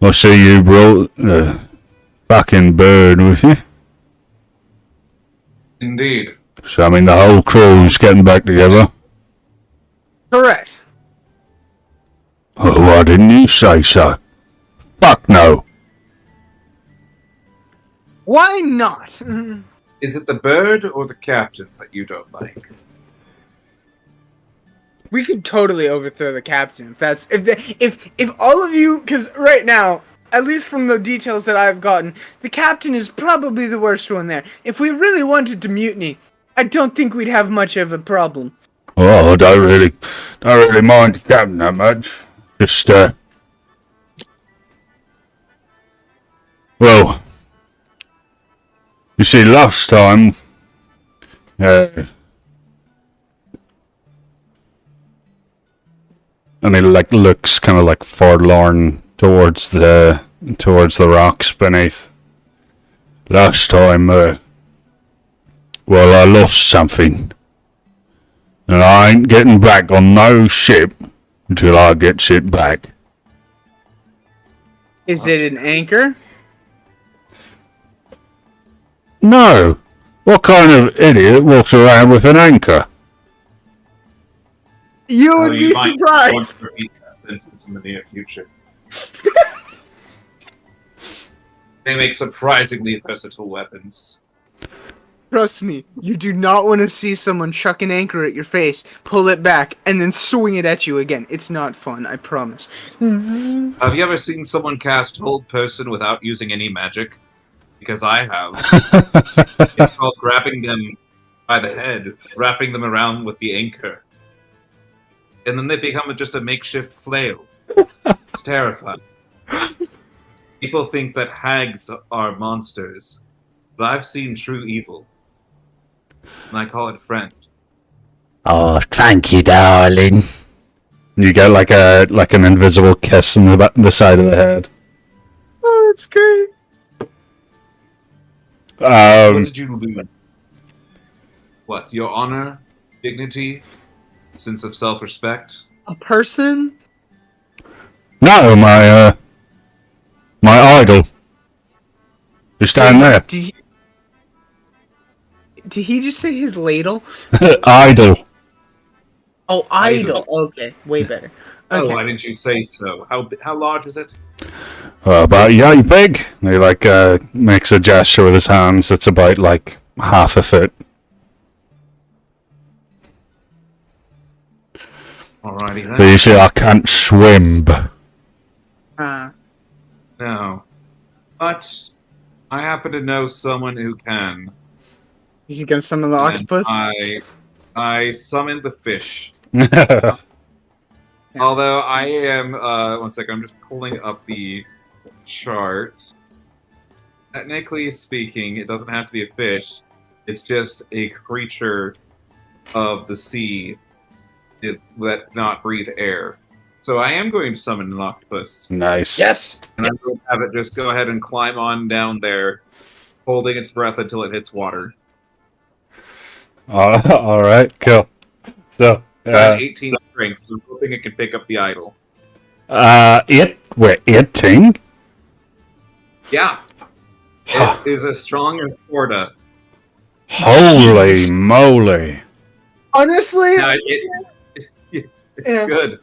I see you brought the fucking bird with you.
Indeed.
So, I mean, the whole crew's getting back together.
Correct.
Oh, why didn't you say so? Fuck no.
Why not?
Is it the bird or the captain that you don't like?
We could totally overthrow the captain if all of you, because right now, at least from the details that I've gotten, the captain is probably the worst one there. If we really wanted to mutiny, I don't think we'd have much of a problem.
Oh, I don't really mind the captain that much. Just, well, you see, last time, and he like looks kind of like forlorn towards the rocks beneath. Last time, well, I lost something, and I ain't getting back on no ship until I gets it back.
Is it an anchor?
No. What kind of idiot walks around with an anchor?
You would be
might
surprised.
want to repeat that sentence in the near future. They make surprisingly versatile weapons.
Trust me, you do not want to see someone chuck an anchor at your face, pull it back, and then swing it at you again. It's not fun, I promise.
Have you ever seen someone cast Hold Person without using any magic? Because I have. It's called grabbing them by the head, wrapping them around with the anchor. And then they become just a makeshift flail. It's terrifying. People think that hags are monsters, but I've seen true evil. And I call it friend.
Oh, thank you, darling. You get like an invisible kiss in the side of the head.
Oh, it's great.
What did you lose? What? Your honor? Dignity? Sense of self-respect?
A person?
No, my idol. You stand there.
Did he just say his ladle?
Idol.
Oh, idol. Okay, way better.
Oh,
Okay.
why didn't you say so? How large is it?
About yay big. He makes a gesture with his hands. It's about like half a foot.
Alrighty
But
then.
you see, I can't swim.
No. But I happen to know someone who can.
Is he gonna summon the
And
octopus?
I summoned the fish.
Yeah.
Although I am, one second, I'm just pulling up the chart. Technically speaking, it doesn't have to be a fish. It's just a creature of the sea that not breathe air. So I am going to summon an octopus.
Nice.
Yes.
And I'm going to have it just go ahead and climb on down there, holding its breath until it hits water.
All right. Cool. So,
I have 18 strength, so I'm hoping it can pick up the idol.
18.
Yeah. It is as strong as Corda.
Holy
Jesus.
moly!
Honestly,
No, it's
Yeah.
good.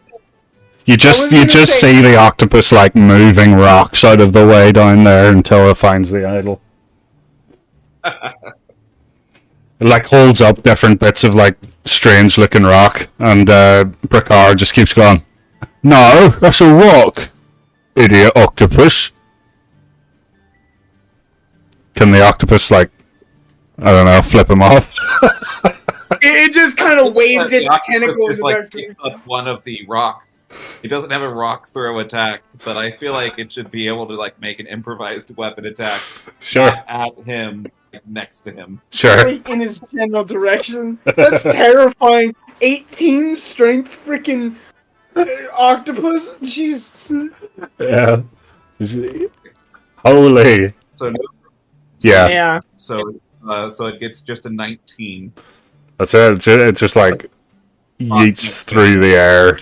You
was
just
gonna say-
see the octopus like moving rocks out of the way down there until it finds the idol. It like holds up different bits of like strange looking rock, and Bricard just keeps going. No, that's a rock, idiot octopus. Can the octopus like, I don't know, flip him off?
it just kind of waves
The
its
octopus
tentacles
just, like,
back to
picks up one of the rocks. It doesn't have a rock throw attack, but I feel like it should be able to like make an improvised weapon attack
Sure,
at him, like, next to him.
sure.
right in his general direction. That's terrifying. 18 strength, freaking octopus. Jesus.
Yeah. Holy.
So no,
Yeah.
Yeah.
so it gets just a 19.
That's it. It's just like yeets through the air,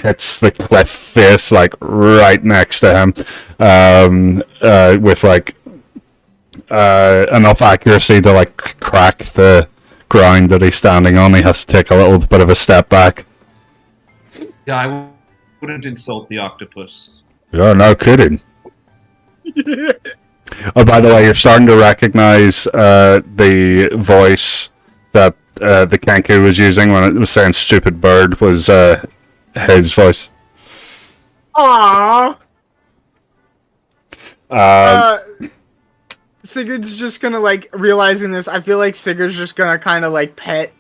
hits the cliff face like right next to him, with like enough accuracy to like crack the ground that he's standing on. He has to take a little bit of a step back.
Yeah, I wouldn't insult the octopus.
Yeah, no kidding. Oh, by the way, you're starting to recognize the voice that the Kenku was using when it was saying "stupid bird" was his voice.
Aww.
Uh,
Sigurd's just gonna like realizing this. I feel like Sigurd's just gonna kind of like pet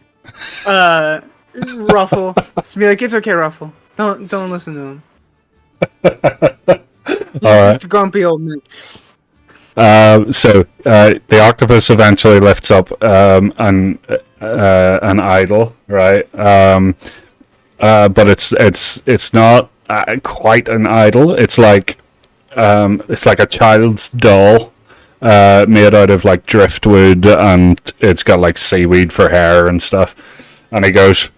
Ruffle. Just be like, it's okay, Ruffle. Don't listen to him. He's
Alright.
just a grumpy old man.
So the octopus eventually lifts up an idol, right? But it's not quite an idol. It's like a child's doll made out of like driftwood, and it's got like seaweed for hair and stuff. And he goes,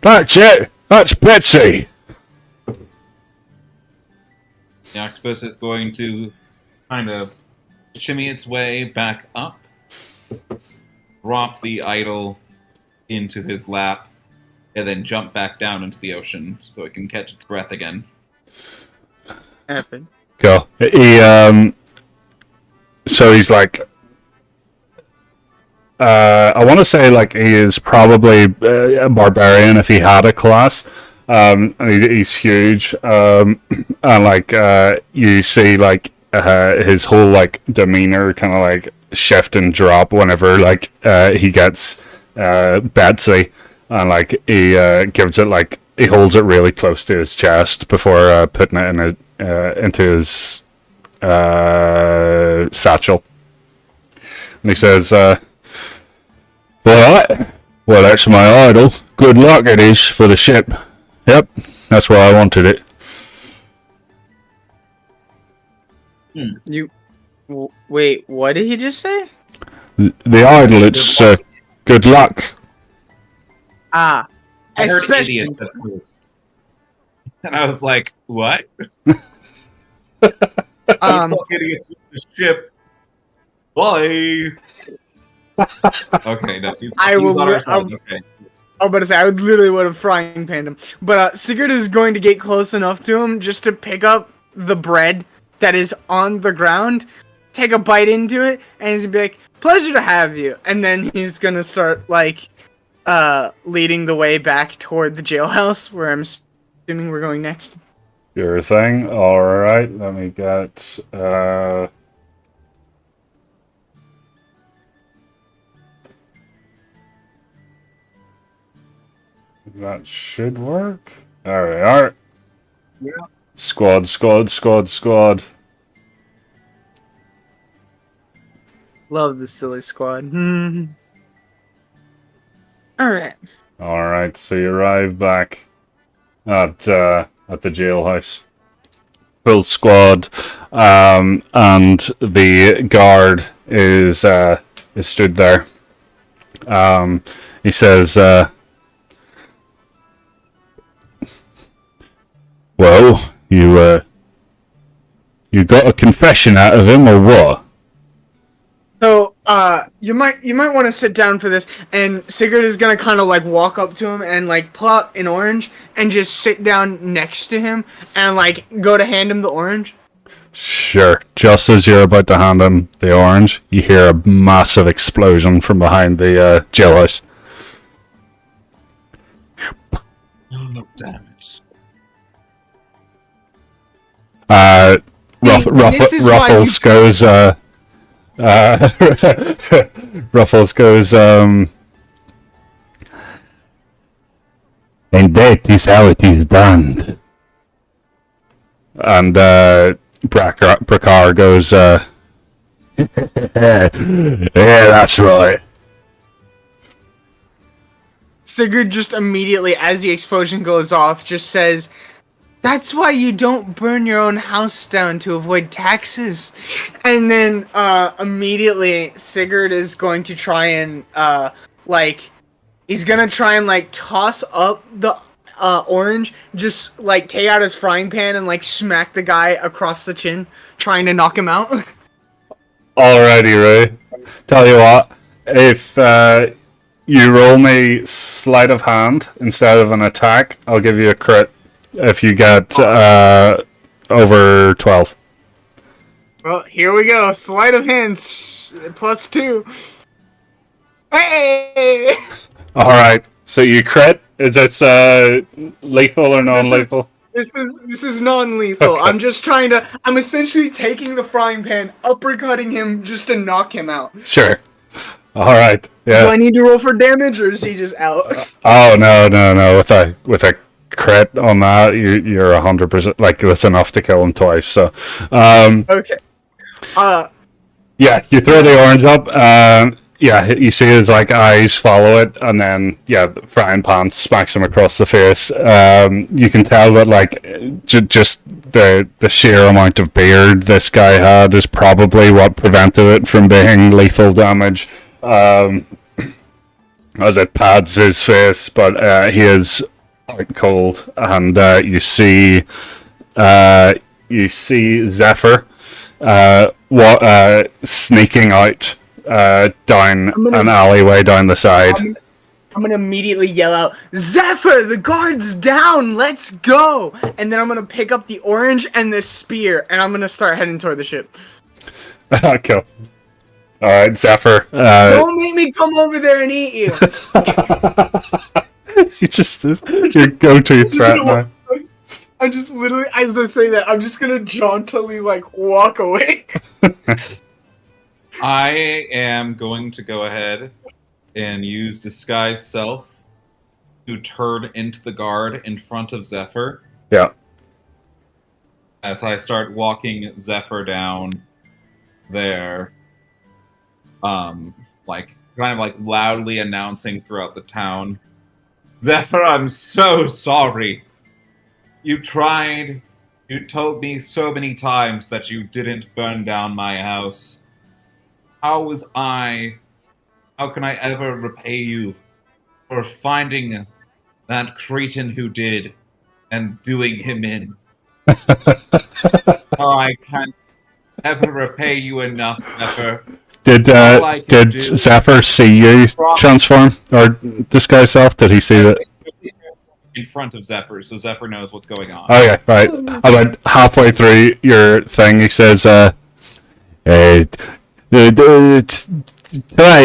"That's it. That's Betsy."
The octopus is going to kind of shimmy its way back up, drop the idol into his lap, and then jump back down into the ocean so it can catch its breath again.
Happen.
Cool. So he's like, I want to say like he is probably a barbarian if he had a class. And he's huge. And like you see like his whole like demeanor kind of like shift and drop whenever like he gets Betsy, and like he gives it like he holds it really close to his chest before putting it in into his satchel. And he says, "Alright, well that's my idol. Good luck it is for the ship. Yep, that's where I wanted it."
Wait, what did he just say?
The idol, it's good luck.
Ah,
I heard
especially-
idiots at first. And I was like, what? Idiots with the ship. Bye. Okay, no, he's on our side. Okay.
I was about to say, I would literally would have frying panned him. But Sigurd is going to get close enough to him just to pick up the bread that is on the ground, take a bite into it, and he's gonna be like, "Pleasure to have you." And then he's gonna start, like, leading the way back toward the jailhouse, where I'm assuming we're going next.
Your thing? Alright, let me get... That should work. There we are.
Yeah.
Squad.
Love the silly squad. Alright.
Alright, so you arrive back at the jailhouse. Full squad, and the guard is stood there. He says, "Well, you got a confession out of him, or what?"
So, you might want to sit down for this, and Sigurd is gonna kind of like walk up to him and like pull out an orange and just sit down next to him and like go to hand him the orange.
Sure. Just as you're about to hand him the orange, you hear a massive explosion from behind the jailhouse.
Oh, damn it.
This is why
Ruffles goes. Ruffles goes. And that is how it is done. And Brakar goes. Yeah, that's right.
Sigurd just immediately, as the explosion goes off, just says, "That's why you don't burn your own house down to avoid taxes." And then immediately Sigurd is going to try and he's gonna try and like toss up the orange, just like take out his frying pan and like smack the guy across the chin, trying to knock him out.
Alrighty, Ray. Tell you what, if you roll me sleight of hand instead of an attack, I'll give you a crit. If you get over 12.
Well, here we go. Sleight of hand +2. Hey!
Alright, so you crit? Is it lethal or non-lethal?
This is non-lethal.
Okay.
I'm just I'm essentially taking the frying pan, uppercutting him just to knock him out.
Sure. Alright,
Do
yeah.
I need to roll for damage, or is he just out?
Oh, no. With a crit on that, you're 100%, like, that's enough to kill him twice, so.
Okay.
Yeah, you throw the orange up, yeah, you see his, like, eyes follow it, and then, yeah, the frying pan smacks him across the face. You can tell that, like, just the sheer amount of beard this guy had is probably what prevented it from being lethal damage, as it pads his face, but he is out cold, and you see Zephyr sneaking out down an alleyway down the side.
I'm gonna immediately yell out, Zephyr, the guard's down, let's go! And then I'm gonna pick up the orange and the spear, and I'm gonna start heading toward the ship.
Cool. Alright, Zephyr.
Don't make me come over there and eat you!
You just, your go-to threat now.
I just literally, as I say that, I'm just gonna jauntily, like, walk away.
I am going to go ahead and use Disguise Self to turn into the guard in front of Zephyr.
Yeah.
As I start walking Zephyr down there, like, kind of like loudly announcing throughout the town, Zephyr, I'm so sorry. You told me so many times that you didn't burn down my house. How can I ever repay you for finding that cretin who did and doing him in? I can't ever repay you enough, Zephyr.
Did Zephyr see you transform or disguise self? Did he see that?
In front of Zephyr, so Zephyr knows what's going on.
Okay, right. About halfway through your thing, he says, try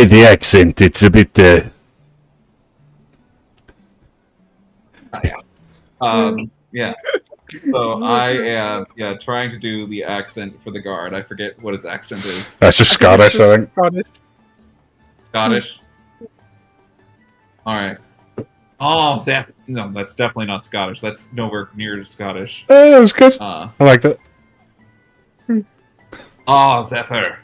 the accent. It's a bit.
Yeah. So I am, trying to do the accent for the guard. I forget what his accent is.
That's just Scottish, I think.
Scottish. All right. Oh, Zephyr. No, that's definitely not Scottish. That's nowhere near Scottish.
That was good. I liked it.
Oh, Zephyr.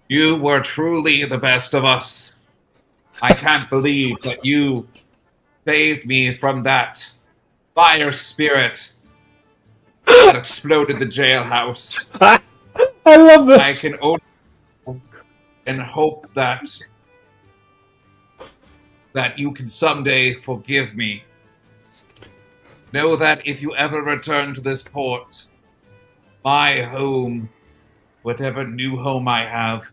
You were truly the best of us. I can't believe that you saved me from that fire spirit that exploded the jailhouse.
I love this.
I can only hope and hope that you can someday forgive me. Know that if you ever return to this port, my home, whatever new home I have,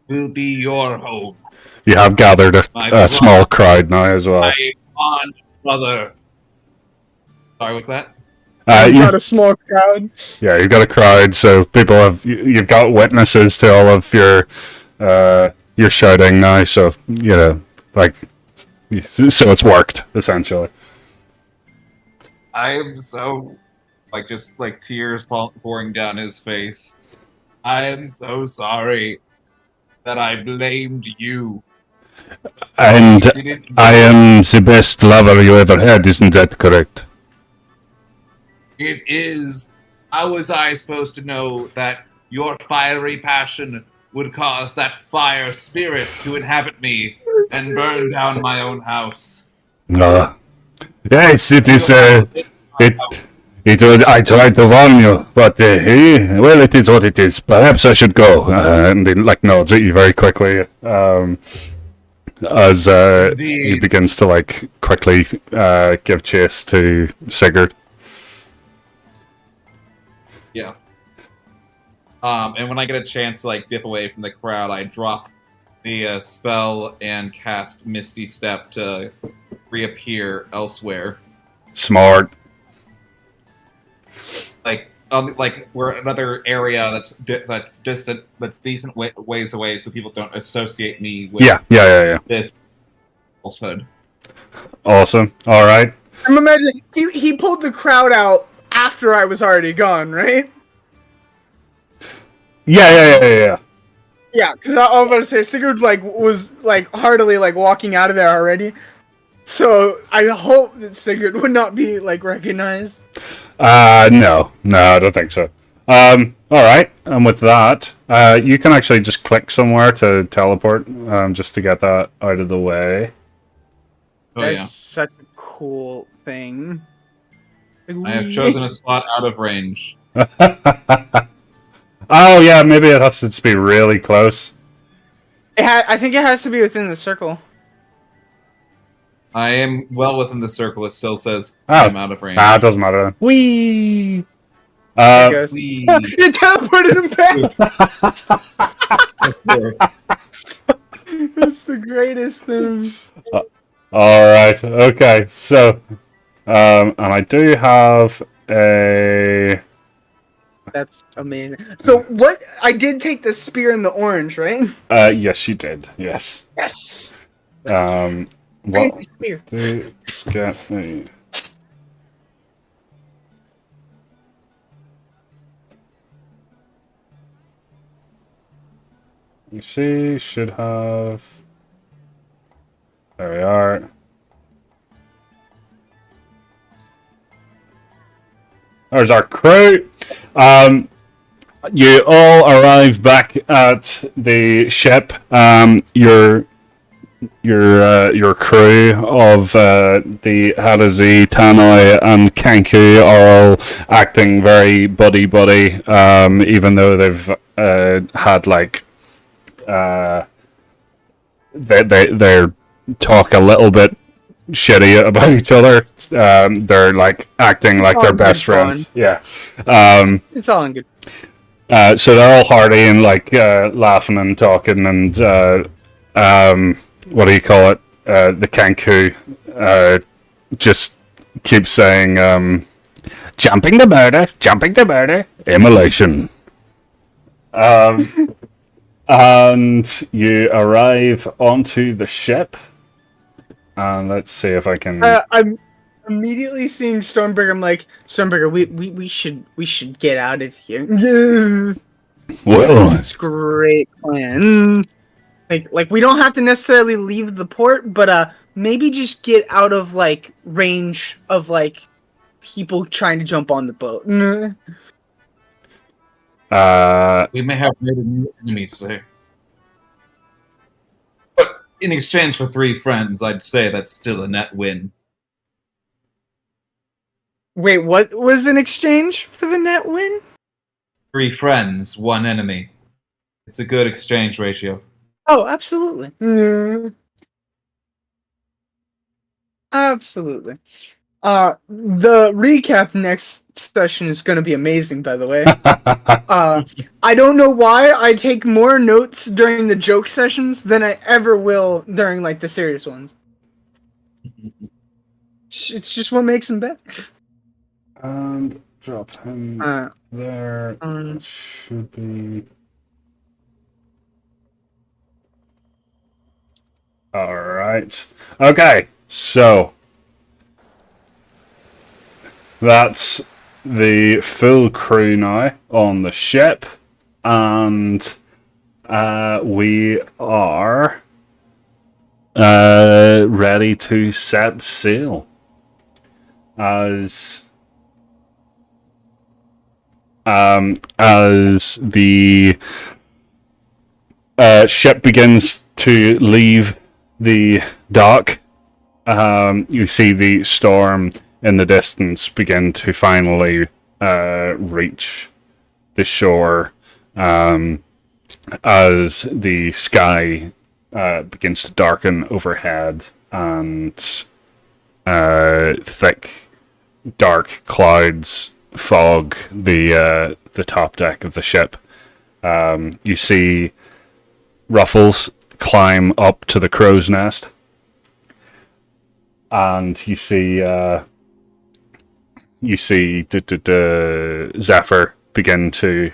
will be your home.
You have gathered a small crowd now as well.
My fond brother. Sorry, what's that?
You've got a small crowd.
Yeah, you've got a crowd, so people have. You've got witnesses to all of your shouting now. So you know, like, so it's worked essentially.
I am so, just tears pouring down his face. I am so sorry that I blamed you.
And I am the best lover you ever had, isn't that correct?
It is. How was I supposed to know that your fiery passion would cause that fire spirit to inhabit me and burn down my own house?
Yes, it is. I tried to warn you, but well, it is what it is. Perhaps I should go. And he nods at you very quickly as he begins to quickly give chase to Sigurd.
Yeah. And when I get a chance to dip away from the crowd, I drop the spell and cast Misty Step to reappear elsewhere.
Smart.
We're another area that's distant, that's decent ways away, so people don't associate me with this falsehood.
Awesome. All right.
I'm imagining he pulled the crowd out after I was already gone, right?
Yeah.
Yeah, because I was about to say Sigurd was heartily walking out of there already. So I hope that Sigurd would not be recognized.
No, I don't think so. All right, and with that, you can actually just click somewhere to teleport, just to get that out of the way.
Oh,
That's such a cool thing.
I have chosen a spot out of range.
Oh yeah, maybe it has to just be really close.
I think it has to be within the circle.
I am well within the circle. It still says I'm out of range.
It doesn't matter then. Whee!
Whee!
You teleported him back! It's the greatest thing.
All right. Okay. So, and I do have a.
That's amazing. So what? I did take the spear and the orange, right?
Yes, you did. Yes.
Yes.
Well,
The spear.
do get me. You see, should have. There we are. There's our crew. You all arrive back at the ship. Your crew of the Hadazi, Tanoi, and Kanku are all acting very buddy, even though they've had like they talk a little bit shitty about each other. They're like acting like they're best friends. Yeah.
It's all in good.
So they're all hearty and like laughing and talking and what do you call it? The Kanku just keeps saying jumping the murder, immolation. And you arrive onto the ship. And let's see if I can.
I'm immediately seeing Stormbringer. I'm like, Stormbringer, we should get out of here.
Well,
It's a great plan. Like we don't have to necessarily leave the port, but maybe just get out of like range of like people trying to jump on the boat.
We may have made a new enemy, sir. But in exchange for 3 friends, I'd say that's still a net win.
Wait, what was in exchange for the net win?
3 friends, 1 enemy. It's a good exchange ratio.
Oh, absolutely. Absolutely. The recap next session is going to be amazing, by the way. I don't know why I take more notes during the joke sessions than I ever will during like the serious ones. It's just what makes them better.
and drop him there. That should be. Alright. Okay, so that's the full crew now on the ship, and we are ready to set sail. As the ship begins to leave the dock, you see the storm in the distance begin to finally reach the shore, as the sky begins to darken overhead and thick, dark clouds fog the top deck of the ship. You see Ruffles climb up to the crow's nest, and you see Zephyr begin to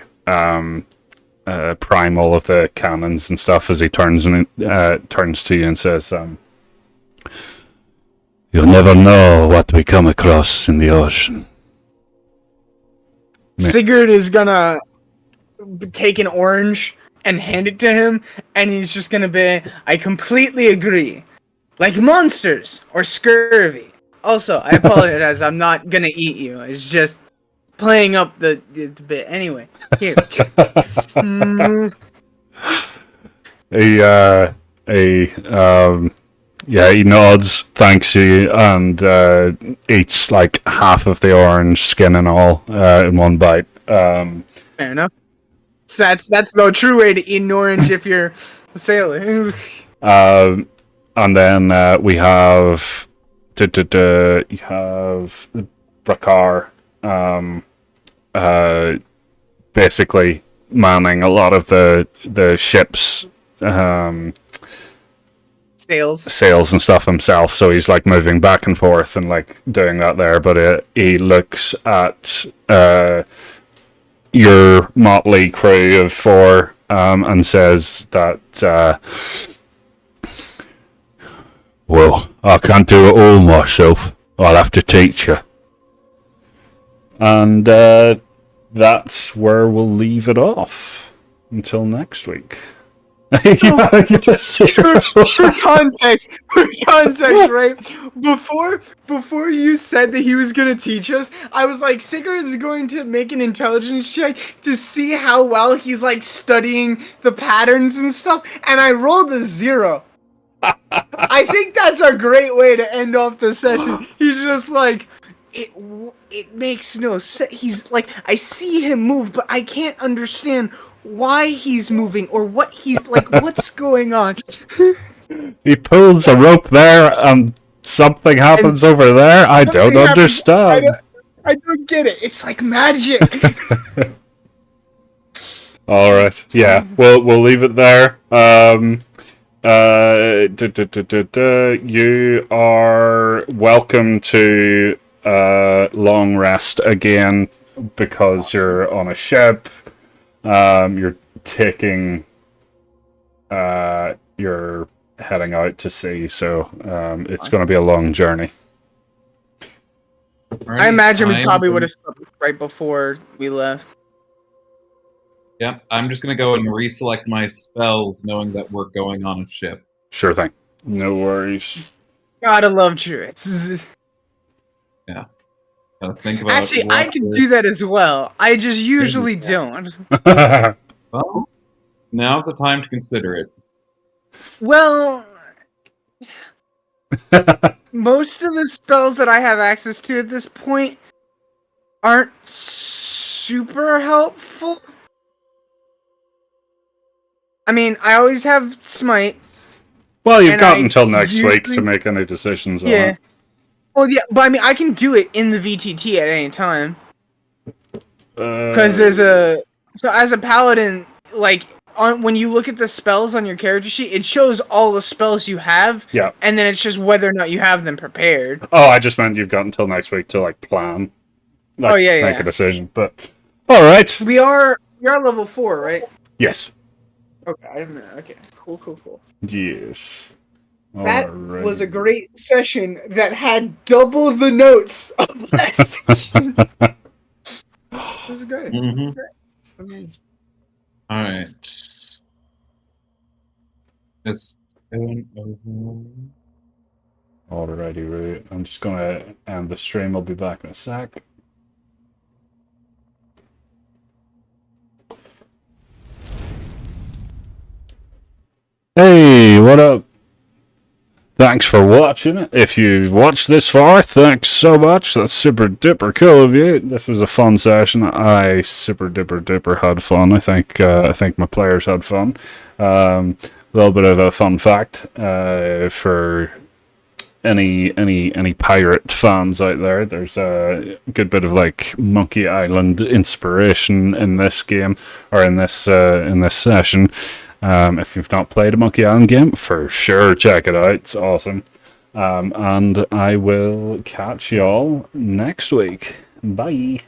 prime all of the cannons and stuff as he turns to you and says, "You'll never know what we come across in the ocean."
Sigurd is gonna take an orange and hand it to him, and he's just gonna be, I completely agree. Like monsters or scurvy. Also, I apologize, I'm not gonna eat you. It's just playing up the bit. Anyway, here.
He nods, thanks you, and eats like half of the orange, skin and all, in one bite.
Fair enough. So that's the true way to eat an orange if you're a sailor.
And then we have you have Brakar, basically manning a lot of the ship's sails and stuff himself, so he's like moving back and forth and like doing that there. But he looks at your motley crew of 4 and says that, well, I can't do it all myself. I'll have to teach you. And that's where we'll leave it off until next week. Yes,
for context, right? Before you said that he was gonna teach us, I was like, Sigurd's going to make an intelligence check to see how well he's like studying the patterns and stuff, and I rolled a 0. I think that's a great way to end off the session. He's just like, it makes no sense. He's like, I see him move, but I can't understand why he's moving or what he's like. What's going on?
He pulls a rope there and something happens over there. I don't understand.
I don't get it. It's like magic.
All right. Yeah, we'll leave it there. You are welcome to long rest again because you're on a ship. You're taking. You're heading out to sea, so it's going to be a long journey.
Right,
I imagine we probably would have stopped right before we left.
Yeah, I'm just gonna go and reselect my spells, knowing that we're going on a ship.
Sure thing. No worries.
Gotta love druids.
Gotta think about.
Actually, I can do that as well. I just usually don't.
Well, now's the time to consider it.
Well, most of the spells that I have access to at this point aren't super helpful. I mean, I always have Smite.
Well, you've got until next week to make any decisions on it.
Well, yeah, but I mean, I can do it in the VTT at any time. Because there's a... So as a paladin, like, when you look at the spells on your character sheet, it shows all the spells you have.
Yeah.
And then it's just whether or not you have them prepared.
Oh, I just meant you've got until next week to, like, plan. Like, make a decision, but... Alright.
We are level 4, right?
Yes.
Okay, I didn't know. Okay, cool.
Yes.
That was a great session that had double the notes of last session. It was great.
Mm-hmm.
Amazing.
All right. Just going over.
Alrighty, right. I'm just gonna end the stream. I'll be back in a sec. Hey, what up? Thanks for watching. If you've watched this far, thanks so much. That's super duper cool of you. This was a fun session. I super duper had fun. I think my players had fun. A little bit of a fun fact for any pirate fans out there. There's a good bit of like Monkey Island inspiration in this game or in this session. If you've not played a Monkey Island game, for sure check it out. It's awesome. And I will catch y'all next week. Bye.